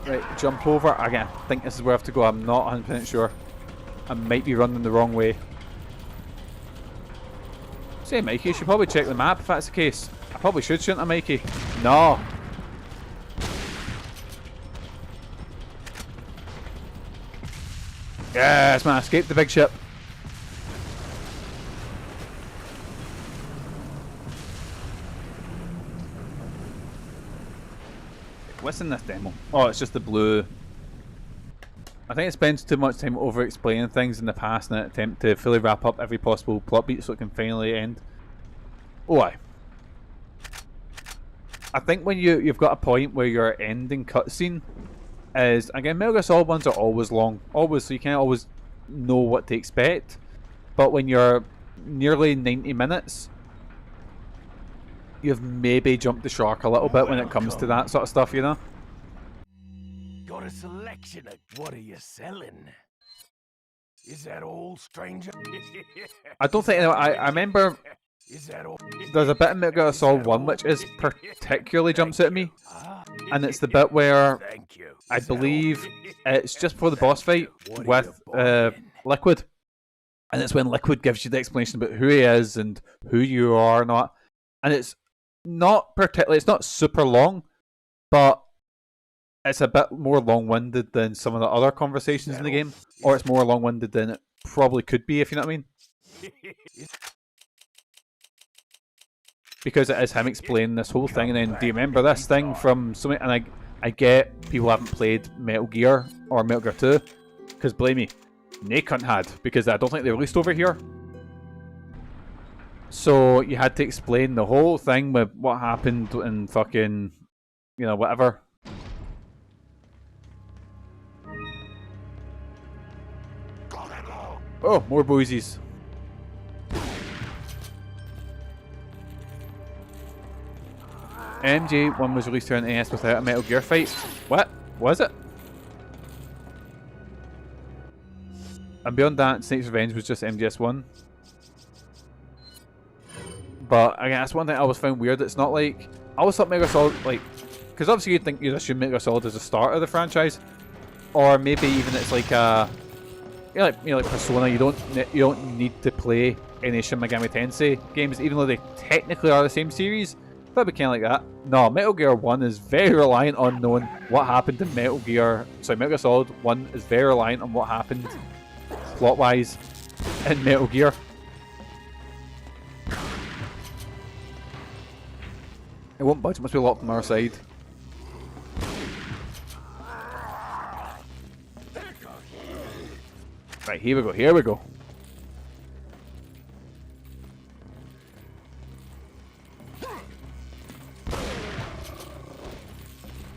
Right, jump over. Again, I think this is where I have to go. I'm not 100% sure. I might be running the wrong way. Say, Mikey, you should probably check the map if that's the case. I probably should, shouldn't I, Mikey? No. Yes, man, I escaped the big ship. What's in this demo? Oh, it's just the blue. I think it spends too much time over explaining things in the past in an attempt to fully wrap up every possible plot beat so it can finally end. Oh, aye. I think when you've got a point where your ending cutscene is, again, Metal Gear Solid ones are always long, always, so you can't always know what to expect. But when you're nearly 90 minutes, you've maybe jumped the shark a little bit when it comes to that sort of stuff, you know? Got a selection of what are you selling? Is that all, stranger? I don't think I remember Is that all? there's a bit in Metal Gear Solid 1 which is particularly jumps out at me, and it's the bit where Thank you. I Is that all? believe it's just before the boss fight What are with you buying? Liquid, and it's when Liquid gives you the explanation about who he is and who you are and all that. And it's not particularly, it's not super long, but it's a bit more long-winded than some of the other conversations in the game, or it's more long-winded than it probably could be, if you know what I mean. Because it is him explaining this whole thing, and then do you remember this thing from so many, and I get people haven't played Metal Gear or Metal Gear 2, because believe me, they couldn't had, because I don't think they released over here. So you had to explain the whole thing with what happened and fucking, you know, whatever. Oh, more boosies. MG1 was released here on NES without a Metal Gear fight. What? Was it? And beyond that, Snake's Revenge was just MGS1. But again, that's one thing I always found weird. It's not like, I always thought Metal Gear Solid, like, because obviously you'd assume Metal Gear Solid is the start of the franchise, or maybe even it's like a, like Persona. You don't need to play any Shin Megami Tensei games, even though they technically are the same series. That'd be kind of like that. No, Metal Gear 1 is very reliant on knowing what happened in Metal Gear Solid 1 is very reliant on what happened plot-wise in Metal Gear. It won't budge, it must be locked on our side. Right, here we go, here we go.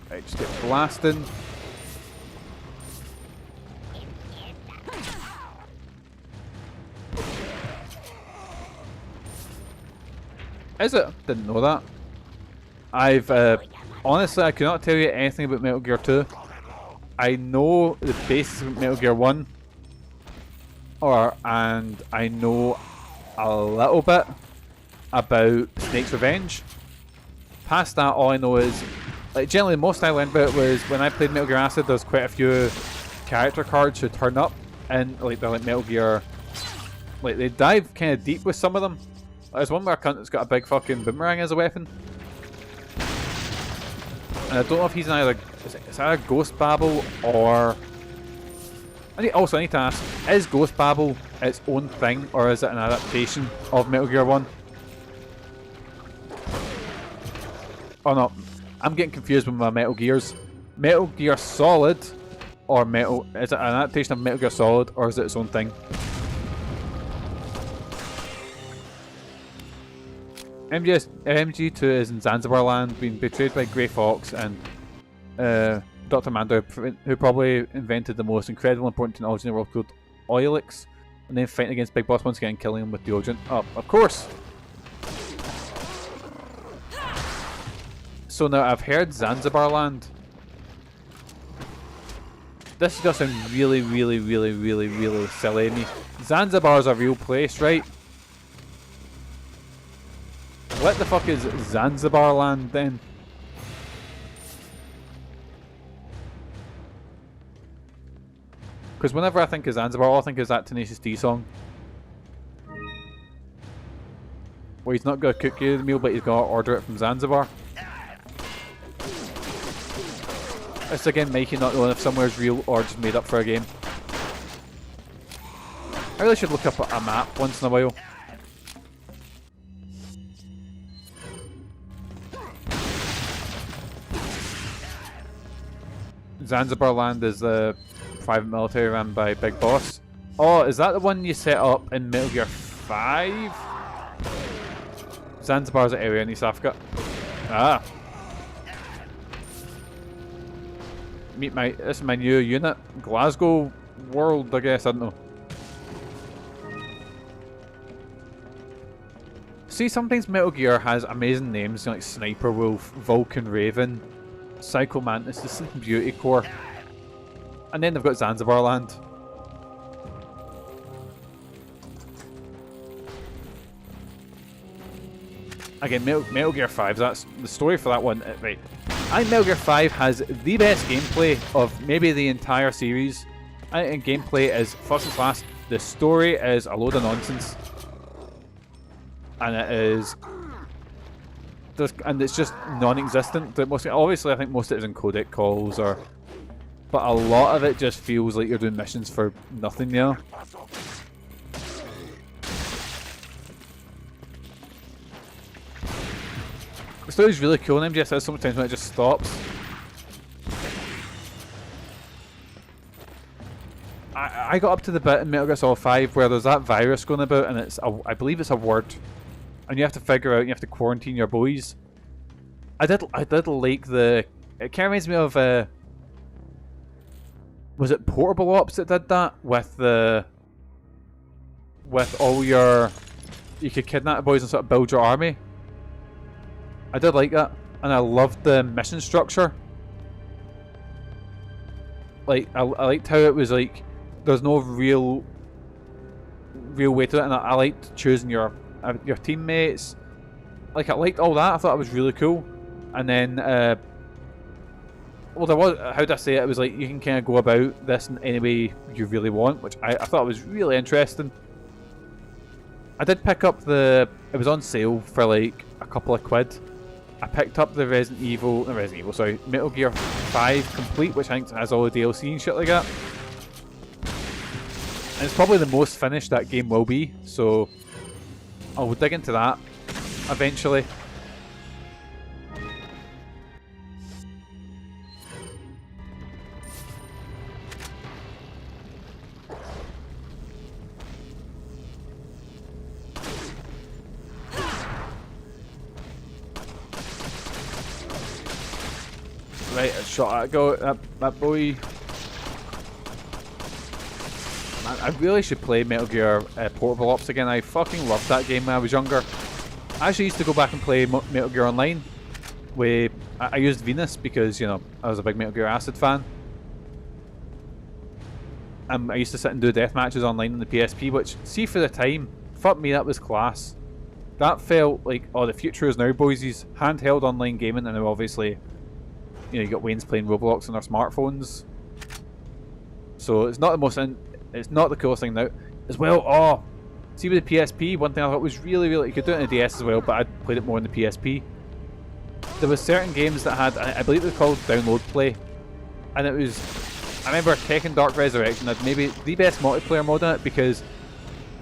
Right, just get blasting. Is it? Didn't know that. I've honestly, I cannot tell you anything about Metal Gear 2. I know the basics of Metal Gear 1, and I know a little bit about Snake's Revenge. Past that, all I know is, like, generally, the most I learned about it was when I played Metal Gear Acid. There's quite a few character cards who turn up, and like they're like Metal Gear, like they dive kind of deep with some of them. There's one where a cunt that's got a big fucking boomerang as a weapon. And I don't know if he's either, it's either Ghost Babel or... I need to ask, is Ghost Babel its own thing, or is it an adaptation of Metal Gear 1? Oh no, I'm getting confused with my Metal Gears. Metal Gear Solid, or is it an adaptation of Metal Gear Solid, or is it its own thing? MG2 is in Zanzibar land, being betrayed by Grey Fox and Dr. Mando, who probably invented the most incredible important technology in the world called Oilix, and then fighting against Big Boss once again, killing him with deodorant. Oh, of course! So now I've heard Zanzibar Land. This is going to sound really, really, really, really, really silly to me. Zanzibar's a real place, right? What the fuck is Zanzibar Land then? Because whenever I think of Zanzibar, all I think is that Tenacious D song. Where he's not going to cook you the meal, but he's going to order it from Zanzibar. It's again Mikey not knowing if somewhere's real or just made up for a game. I really should look up a map once in a while. Zanzibar Land is the private military run by Big Boss. Oh, is that the one you set up in Metal Gear 5? Zanzibar's an area in East Africa. Ah. This is my new unit. Glasgow World, I guess, I don't know. See, sometimes Metal Gear has amazing names, you know, like Sniper Wolf, Vulcan Raven, Psycho Mantis, the Sleeping Beauty Corps. And then they've got Zanzibar Land. Again, Metal Gear 5, that's the story for that one. Right. I think Metal Gear 5 has the best gameplay of maybe the entire series. I think gameplay is first class. The story is a load of nonsense. And it is... And it's just non-existent. Obviously, I think most of it is in codec calls, or... But a lot of it just feels like you're doing missions for nothing, you know? The story's really cool in MGS, sometimes when it just stops. I got up to the bit in Metal Gear Solid 5 where there's that virus going about, and it's I believe it's a word, and you have to figure out, you have to quarantine your boys. I did like the... It kind of reminds me of... was it Portable Ops that did that? With the... With all your... You could kidnap the boys and sort of build your army. I did like that, and I loved the mission structure. Like, I liked how it was like, there's no real way to it, and I liked choosing your teammates. Like, I liked all that. I thought it was really cool. And then, well, there was, how do I say it? It was like you can kind of go about this in any way you really want, which I thought was really interesting. I did pick up it was on sale for like a couple of quid. I picked up the Metal Gear 5 Complete, which I think has all the DLC and shit like that. And it's probably the most finished that game will be, so I'll dig into that eventually. Right, a shot at go that boy. Man, I really should play Metal Gear Portable Ops again. I fucking loved that game when I was younger. I actually used to go back and play Metal Gear Online. I used Venus because, you know, I was a big Metal Gear Acid fan. I used to sit and do death matches online on the PSP, which, see, for the time, fuck me, that was class. That felt like, oh, the future is now, boysies. Handheld online gaming, and now obviously, you know, you got Wayne's playing Roblox on their smartphones. So it's not the most, it's not the coolest thing now. As well, oh, see with the PSP, one thing I thought was really, you could do it on the DS as well, but I played it more on the PSP. There was certain games that had, I believe it was called Download Play, and it was, I remember Tekken Dark Resurrection had maybe the best multiplayer mode in it, because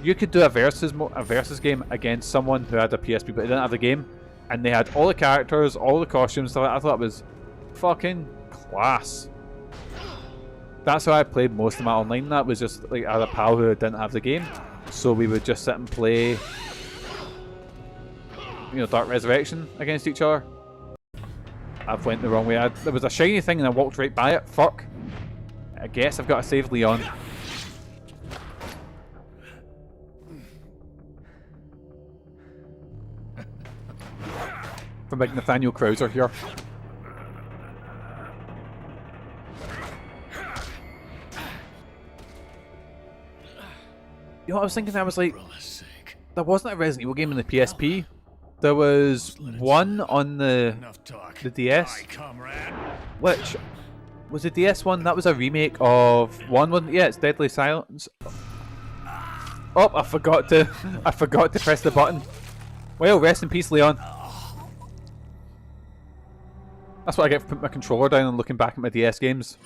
you could do a versus game against someone who had a PSP but they didn't have the game, and they had all the characters, all the costumes, stuff. I thought it was fucking class. That's how I played most of my online. That was just like I had a pal who didn't have the game, so we would just sit and play, you know, Dark Resurrection against each other. I've went the wrong way. There was a shiny thing and I walked right by it. Fuck. I guess I've got to save Leon. From big Nathaniel Krauser here. You know what I was thinking? I was like, there wasn't a Resident Evil game on the PSP. There was one on the DS. Which was the DS one? That was a remake of one, wasn't it? Yeah, it's Deadly Silence. Oh, I forgot to press the button. Well, rest in peace, Leon. That's what I get for putting my controller down and looking back at my DS games.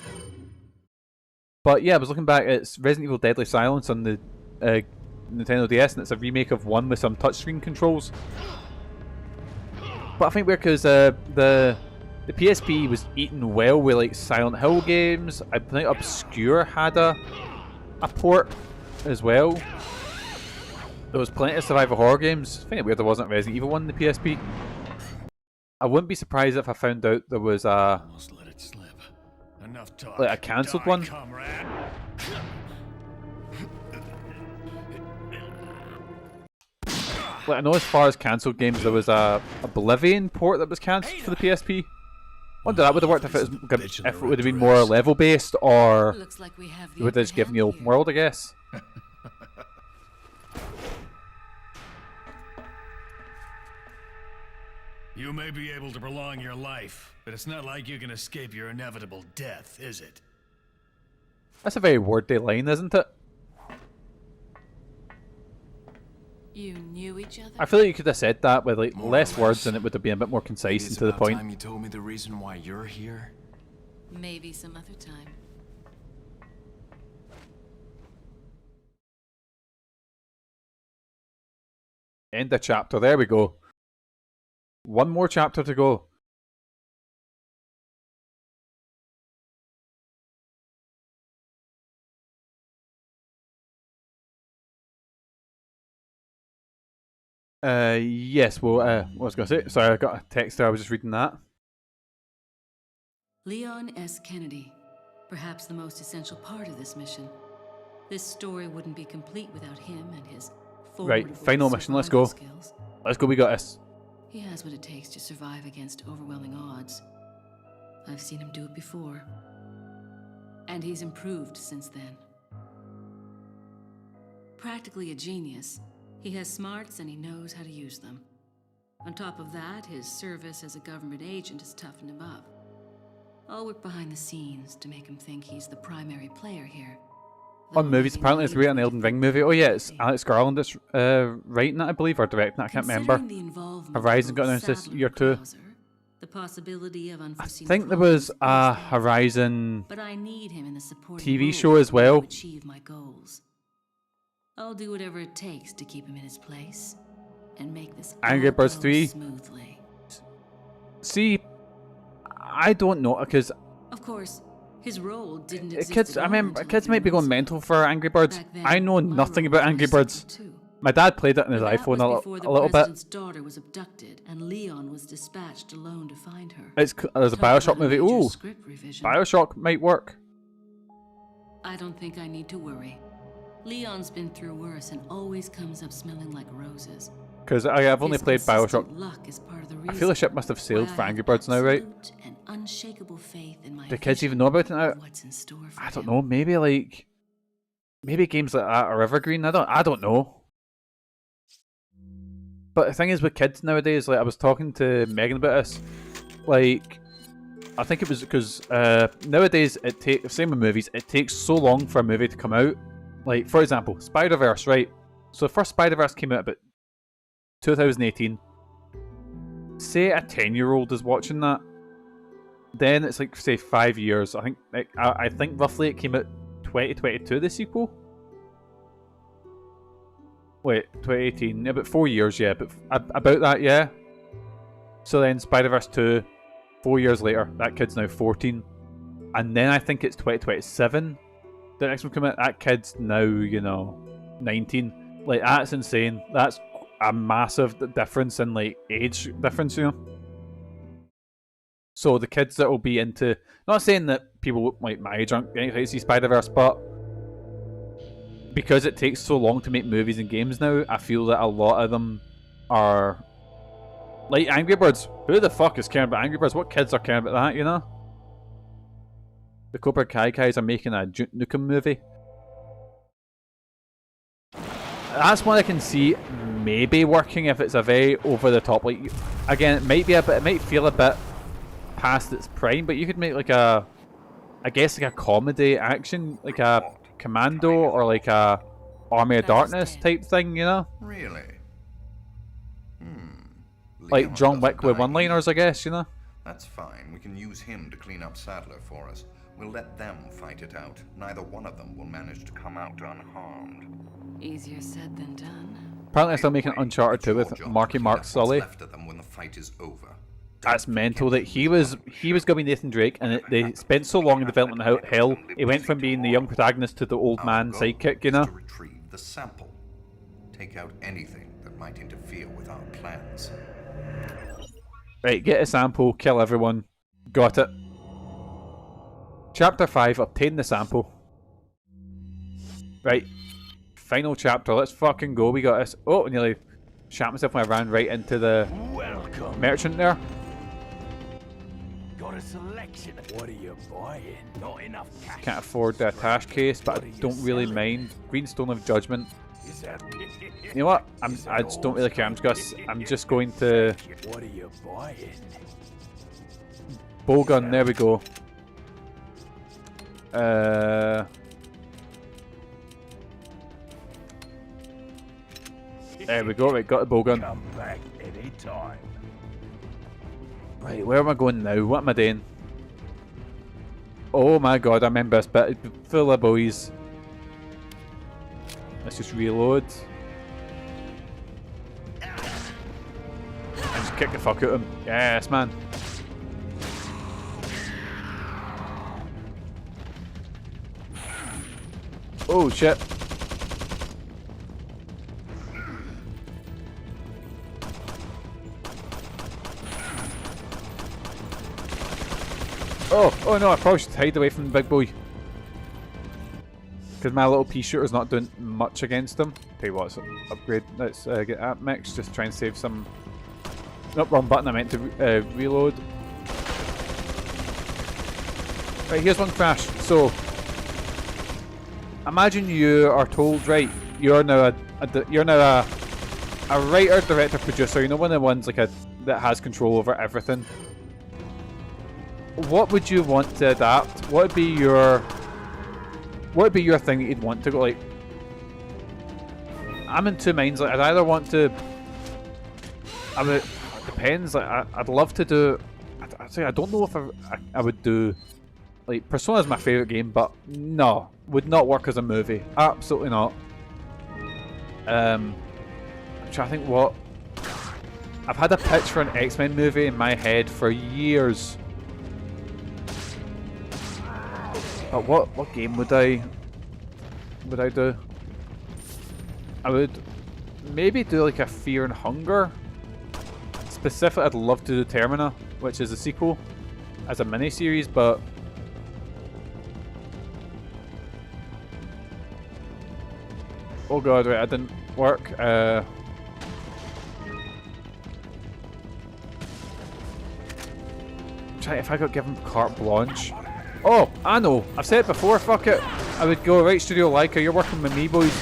But yeah, I was looking back. It's Resident Evil Deadly Silence on the Nintendo DS, and it's a remake of one with some touchscreen controls. But I think because the PSP was eaten well with like Silent Hill games. I think Obscure had a port as well. There was plenty of survival horror games. I find it weird there wasn't a Resident Evil one in the PSP. I wouldn't be surprised if I found out there was a like a cancelled one. Like, I know as far as cancelled games, there was a Oblivion port that was cancelled for the PSP. I wonder that would have worked if it would have been more level based, or would have just given you open world, I guess. You may be able to prolong your life, but it's not like you can escape your inevitable death, is it? That's a very wordy line, isn't it? You knew each other? I feel like you could have said that with like less words and it would have been a bit more concise and to the point. Time you told me the reason why you're here. Maybe some other time. End the chapter. There we go. One more chapter to go. Yes, well, what was I going to say? Sorry, I got a text there, I was just reading that. Leon S. Kennedy, perhaps the most essential part of this mission. This story wouldn't be complete without him and his right, final mission, let's go. Skills. Let's go, we got this. He has what it takes to survive against overwhelming odds. I've seen him do it before. And he's improved since then. Practically a genius, he has smarts and he knows how to use them. On top of that, his service as a government agent has toughened him up. I'll work behind the scenes to make him think he's the primary player here. On movies, apparently it's great an Elden Ring movie. Oh yeah, it's Alex Garland that's writing it, I believe, or directing it, I can't remember. Horizon got announced this year too. The possibility of I think there was a Horizon TV show as well. Achieve my goals. I'll do whatever it takes to keep him in his place and make this Angry Birds 3. Smoothly. See, I don't know, because of course, his role didn't exist. Kids, I remember, kids might be going mental for Angry Birds. I know nothing about Angry Birds. My dad played it on his iPhone a little bit. His daughter was abducted, and Leon was dispatched alone to find her. There's a Bioshock movie. Ooh, Bioshock might work. I don't think I need to worry. Leon's been through worse and always comes up smelling like roses. Because I've only played Bioshock. I feel the ship must have sailed for Angry Birds now, right? Do kids even know about it now? I don't know. Maybe games like that are evergreen. I don't know. But the thing is with kids nowadays, like I was talking to Megan about this. Like, I think it was because nowadays same with movies. It takes so long for a movie to come out. Like, for example, Spider-Verse, right? So the first Spider-Verse came out about 2018. Say a 10-year-old is watching that, then it's like, say, 5 years. I think roughly it came out 2022, the sequel. Wait, 2018, about 4 years, yeah, but about that, yeah. So then Spider-Verse 2, 4 years later, that kid's now 14. And then I think it's 2027. The next one come out, that kid's now, 19. Like, that's insane. That's a massive difference in, like, age difference, So the kids that will be into, not saying that people like my age aren't going to see Spider-Verse, but because it takes so long to make movies and games now, I feel that a lot of them are like Angry Birds. Who the fuck is caring about Angry Birds? What kids are caring about that, you know? The Cobra Kai guys are making a Duke Nukem movie. That's one I can see maybe working if it's a very over the top. Like again, it might be a bit. It might feel a bit past its prime, but you could make like a, I guess like a comedy action, like a Commando or like a Army of Darkness type thing, you know? Really? Like Leon John Wick doesn't with die one-liners, I guess, you know? That's fine. We can use him to clean up Sadler for us. We'll let them fight it out. Neither one of them will manage to come out unharmed. Easier said than done. Apparently they're still making Uncharted 2 with Marky Mark Sully. Left of them when the fight is over. That's mental that he was going to be Nathan Drake, and they spent so long in development hell. He went from being the young protagonist to the old man sidekick, you know? To retrieve the sample. Take out anything that might interfere with our plans. Right, get a sample, kill everyone. Got it. Chapter 5, obtain the sample. Right. Final chapter, let's fucking go. We got this. Oh, I nearly shot myself when I ran right into the merchant there. Got a selection. What are you buying? Not enough cash. Can't afford the attache case, but I don't really mind. Greenstone of Judgment. You know what? I just don't really care. I'm just going to. What are you buying? Bowgun, there we go. There we go, right, got the bowgun. Come back anytime. Right, where am I going now? What am I doing? Oh my god, I remember this bit. It's full of boys. Let's just reload. And just kick the fuck out of him. Yes, man. Oh shit. Oh no, I probably should hide away from the big boy. Because my little pea shooter's not doing much against him. Tell you what, let's upgrade. Let's get that mix, just try and save some. Nope, wrong button, I meant to reload. Right, here's one crash. So, imagine you are told, right, you're now a writer, director, producer. You know, one of the ones like that has control over everything. What would you want to adapt? What would be your thing that you'd want to go like? I'm in two minds. Like, I'd either want to. It depends. Like, I'd love to do. I don't know if I would do. Like, Persona is my favorite game, but no, would not work as a movie. Absolutely not. I'm trying to think what. I've had a pitch for an X-Men movie in my head for years. But what game would I do? I would maybe do like a Fear and Hunger. Specifically, I'd love to do Termina, which is a sequel as a mini-series, but oh god, wait, that didn't work. Try if I could give him carte blanche. Oh, I know. I've said it before. Fuck it. I would go, right, Studio Leica, you're working with me, boys.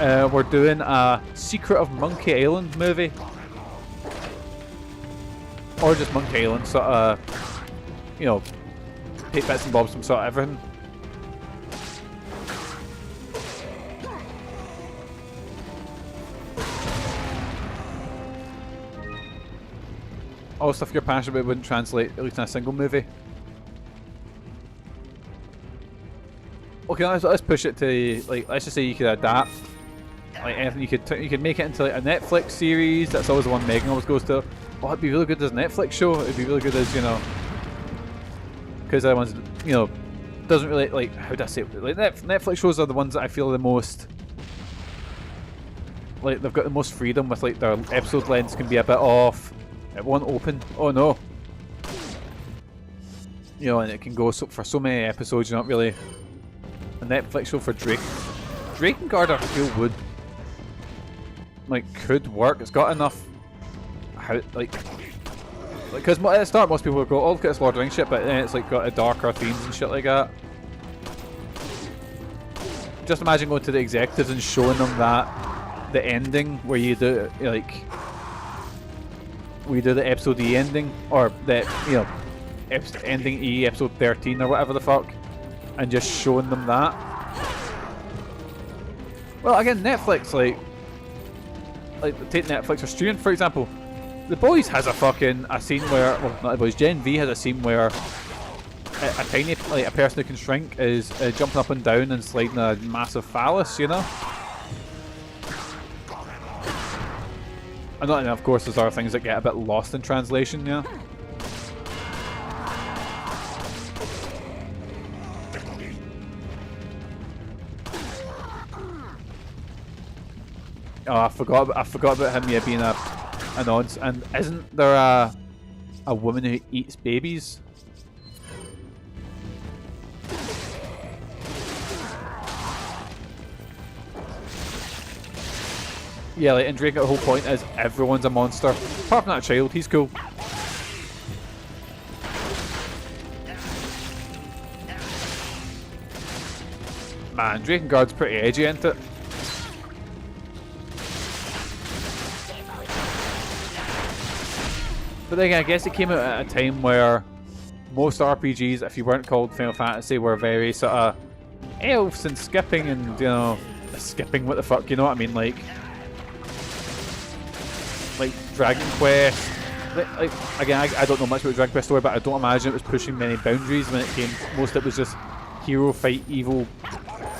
We're doing a Secret of Monkey Island movie. Or just Monkey Island, sort of, you know, take bits and bobs from sort of everything. All stuff you're passionate about wouldn't translate, at least in a single movie. Okay, let's push it to, like, let's just say you could adapt, like, anything. You could make it into, like, a Netflix series. That's always the one Megan always goes to. Oh, it'd be really good as a Netflix show. It'd be really good as, you know, because the other ones, you know, doesn't really, like, how do I say it? Like, Netflix shows are the ones that I feel the most, like, they've got the most freedom with, like, their episode lengths can be a bit off. It won't open. Oh no. You know, and it can go for so many episodes. You're not really a Netflix show for Drakengard. I feel would could work. It's got enough. Because at the start most people would go, "Oh, look at this Lord of the Rings shit," but then it's like got a darker themes and shit like that. Just imagine going to the executives and showing them that the ending where you do the episode E ending, or the ending E episode 13 or whatever the fuck, and just showing them that. Well, again, Netflix, like take Netflix or streaming for example. The Boys has a scene where, well, not The Boys, Gen V has a scene where a tiny, a person who can shrink is jumping up and down and sliding a massive phallus, you know? And of course there's other things that get a bit lost in translation, yeah? Oh, I forgot about him, yeah, being an odds. And isn't there a woman who eats babies? Yeah, like, and Drake, the whole point is everyone's a monster. Apart from that child, he's cool. Man, Drakengard's pretty edgy, ain't it? But then again, I guess it came out at a time where most RPGs, if you weren't called Final Fantasy, were very sort of elves and skipping and, you know, skipping, what the fuck, you know what I mean? Like Dragon Quest. Again, I don't know much about Dragon Quest story, but I don't imagine it was pushing many boundaries when it came. Most of it was just hero fight evil,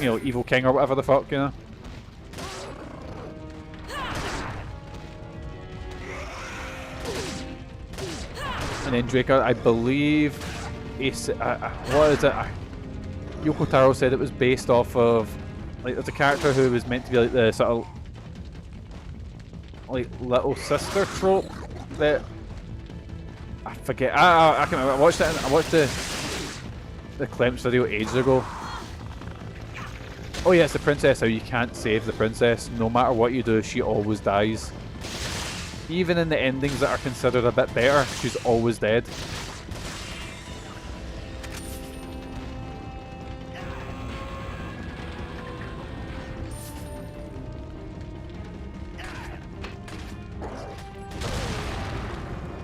you know, evil king or whatever the fuck, you know. And then Drake, I believe, what is it? Yoko Taro said it was based off of, like, there's a character who was meant to be like the sort of little sister trope that I forget. I can't remember. I watched the Clemps video ages ago. Oh yeah, it's the princess. How you can't save the princess. No matter what you do, she always dies. Even in the endings that are considered a bit better, she's always dead.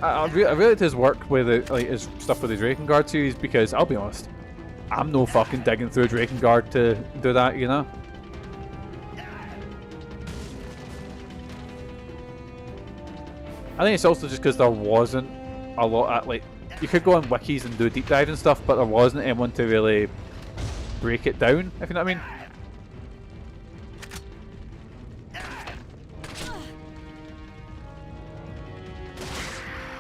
I really like his work with his stuff with the Drakengard series, because I'll be honest, I'm no fucking digging through Drakengard to do that, you know? I think it's also just because there wasn't a lot of, you could go on wikis and do deep dive and stuff, but there wasn't anyone to really break it down, if you know what I mean.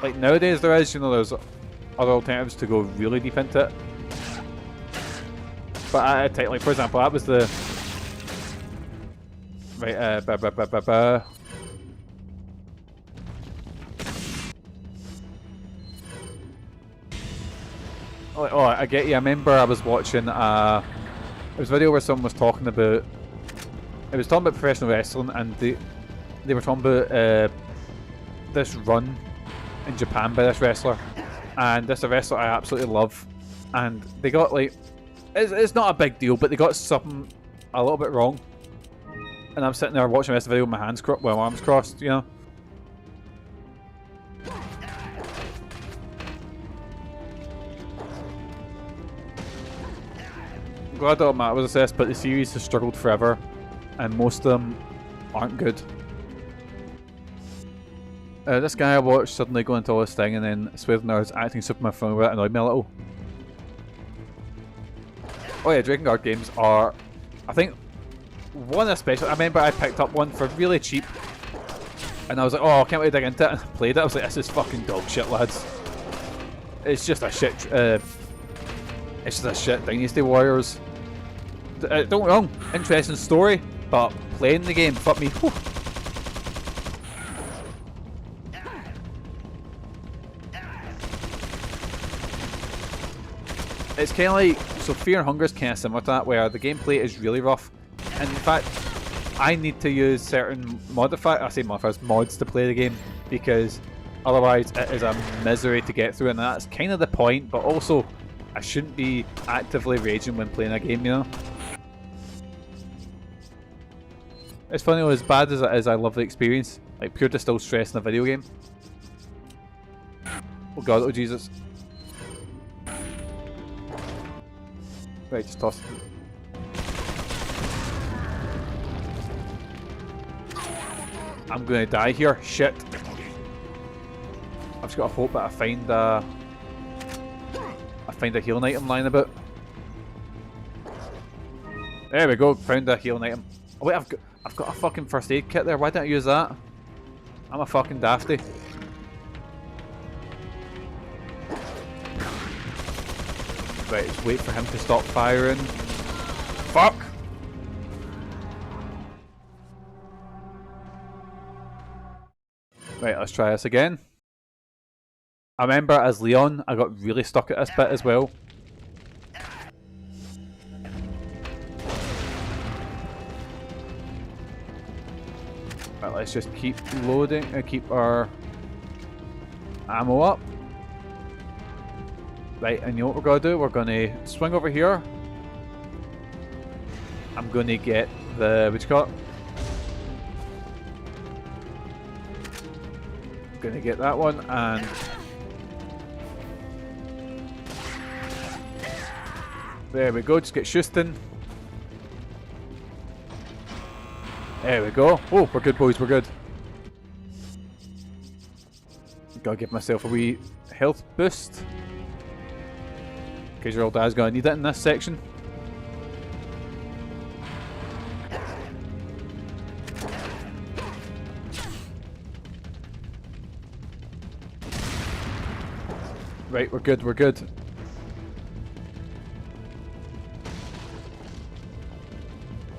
Like nowadays there is, you know, there's other alternatives to go really deep into it. But at a time, like for example, that was the right. Oh, I get you. I remember I was watching it was a video where someone was talking about. It was talking about professional wrestling, and they were talking about this run in Japan by this wrestler, and this is a wrestler I absolutely love, and they got it's not a big deal, but they got something a little bit wrong, and I'm sitting there watching the rest of the video with my arms crossed, you know. I'm glad that Matt was assessed, but the series has struggled forever, and most of them aren't good. This guy I watched suddenly go into all this thing and then Swither Nerds acting Superman film where that annoyed me a little. Oh yeah, Drakengard games are, I think, one especially. I remember I picked up one for really cheap and I was like, oh, I can't wait to dig into it, and I played it. I was like, this is fucking dog shit, lads. It's just a shit, Dynasty Warriors. Don't get me wrong, interesting story, but playing the game, fuck me. Whew. It's kind of like, so Fear and Hunger is kind of similar to that, where the gameplay is really rough. And in fact, I need to use certain mods to play the game, because otherwise it is a misery to get through, and that's kind of the point, but also I shouldn't be actively raging when playing a game, you know? It's funny, as bad as it is, I love the experience. Like, pure distilled stress in a video game. Oh god, oh Jesus. Right, just toss it. I'm gonna die here. Shit. I've just got to hope that I find a healing item lying about. There we go, found a healing item. Oh wait, I've got a fucking first aid kit there. Why didn't I use that? I'm a fucking dafty. Right, just wait for him to stop firing. Fuck! Right, let's try this again. I remember as Leon, I got really stuck at this bit as well. Right, let's just keep loading and keep our ammo up. Right, and you know what we're going to do? We're going to swing over here. I'm going to get the, what you call it? Going to get that one, and there we go, just get Shustin. There we go. Oh, we're good, boys, we're good. Gotta give myself a wee health boost, because your old dad's gonna need it in this section. Right, we're good, we're good.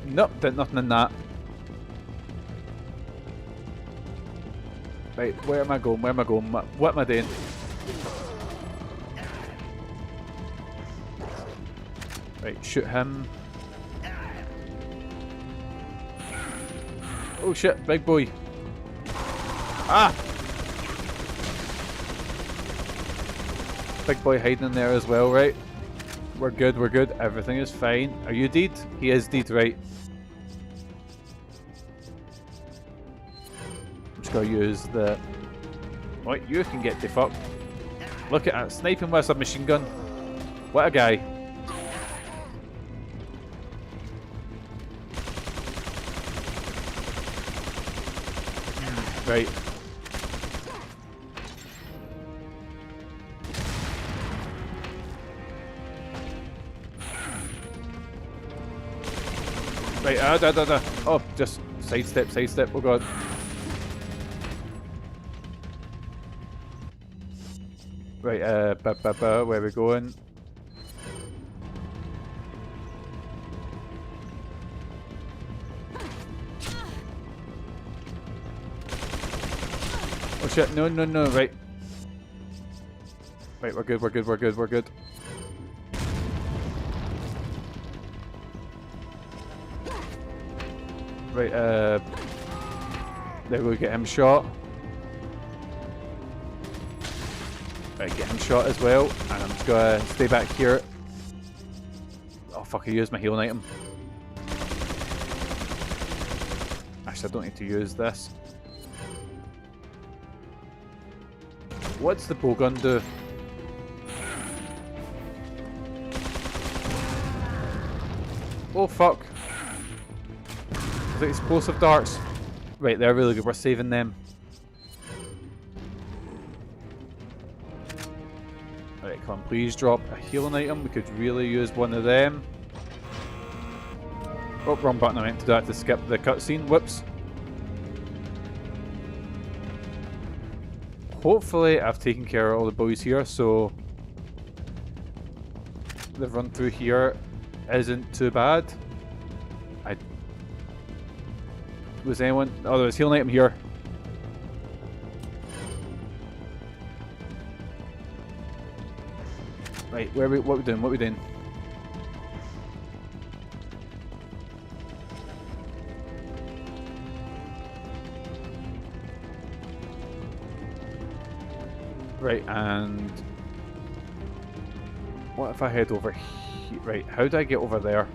Nope, did nothing in that. Right, where am I going? Where am I going? What am I doing? Right, shoot him. Oh shit, big boy. Ah! Big boy hiding in there as well, right? We're good, we're good. Everything is fine. Are you dead? He is dead, right? I'm just gonna use the... Right, you can get the fuck. Look at that, sniping with a submachine gun. What a guy. Right. Right, oh, just sidestep, sidestep, oh god. Right, where are we going? Oh shit, no, no, no, right. Right, we're good, we're good, we're good, we're good. Right, there we get him shot. Right, get him shot as well, and I'm just gonna stay back here. Oh fuck, I used my healing item. Actually, I don't need to use this. What's the bowgun do? Oh fuck. The explosive darts. Right, they're really good. We're saving them. Alright, come on, please drop a healing item. We could really use one of them. Oh, wrong button. I meant to do that to skip the cutscene. Whoops. Hopefully, I've taken care of all the boys here, so the run through here isn't too bad. Was anyone? Oh, there was healing item here. Right, where are we? What are we doing? What are we doing? Right, and what if I head over here? Right, how do I get over there?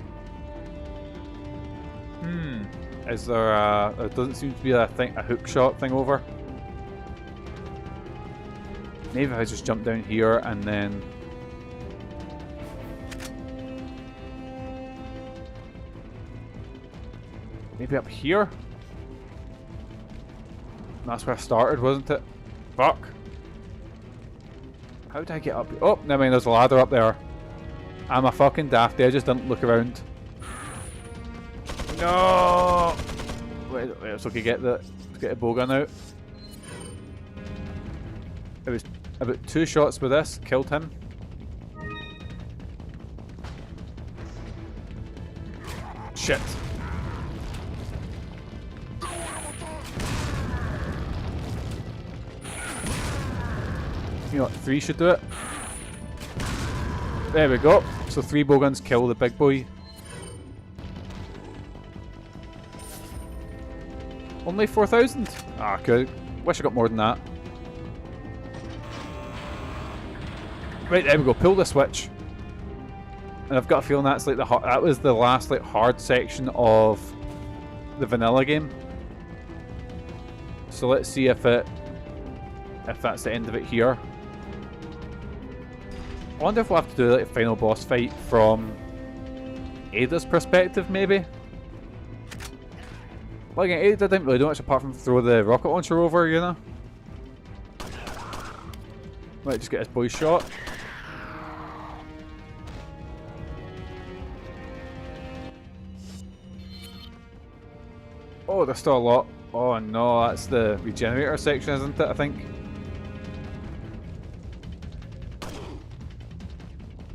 Is there a... There doesn't seem to be a thing, a hook shot thing over. Maybe if I just jump down here and then... Maybe up here? That's where I started, wasn't it? Fuck. How did I get up? Oh, never mind, there's a ladder up there. I'm a fucking dafty, I just didn't look around. No! Wait, so I could get the bowgun out. It was about 2 shots with this, killed him. Shit. You know what, 3 should do it. There we go. So 3 bowguns kill the big boy. Only 4,000? Ah, good. Wish I got more than that. Right, there we go. Pull the switch. And I've got a feeling that's like that was the last like hard section of the vanilla game. So let's see if that's the end of it here. I wonder if we'll have to do like a final boss fight from Ada's perspective, maybe. Well, again, Ada didn't really do much apart from throw the rocket launcher over, you know. Might just get his boy shot. Oh, there's still a lot. Oh no, that's the regenerator section, isn't it, I think?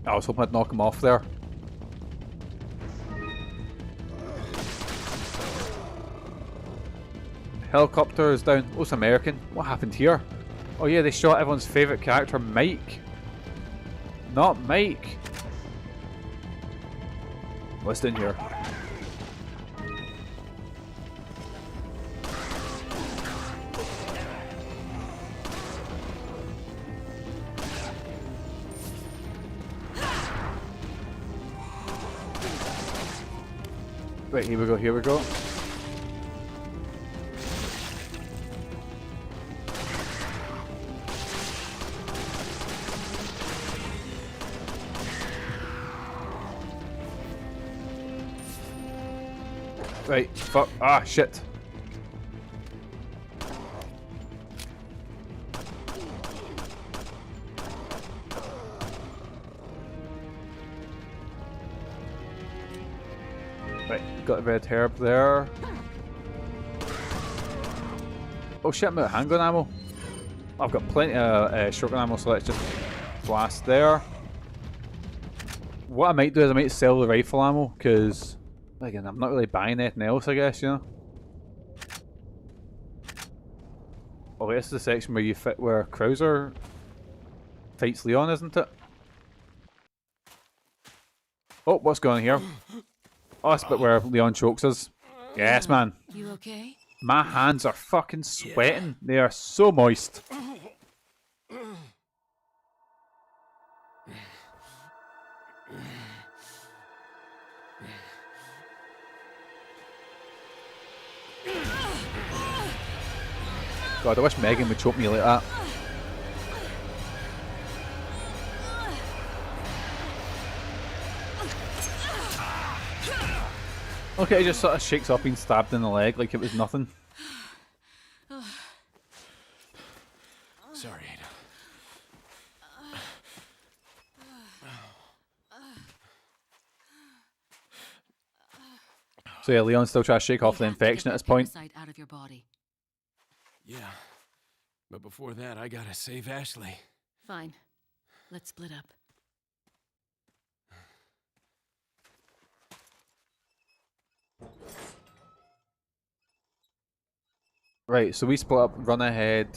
I was hoping I'd knock him off there. Helicopter is down. Oh, it's American. What happened here? Oh yeah, they shot everyone's favourite character, Mike. Not Mike. What's down here? Right, here we go, here we go. Right, fuck, ah, shit. Right, got the red herb there. Oh shit, I'm out of handgun ammo. I've got plenty of shotgun ammo, so let's just blast there. What I might do is I might sell the rifle ammo, because again, I'm not really buying anything else, I guess, you know. Oh, this is the section where you fit where Krauser fights Leon, isn't it? Oh, what's going on here? Oh, that's the bit where Leon chokes us. Yes, man. You okay? My hands are fucking sweating. Yeah. They are so moist. God, I wish Megan would choke me like that. Okay, he just sort of shakes off being stabbed in the leg like it was nothing. Sorry, Ada. So yeah, Leon's still trying to shake off the infection at this point. Out of your body. Yeah, but before that, I gotta save Ashley. Fine. Let's split up. Right, so we split up, run ahead.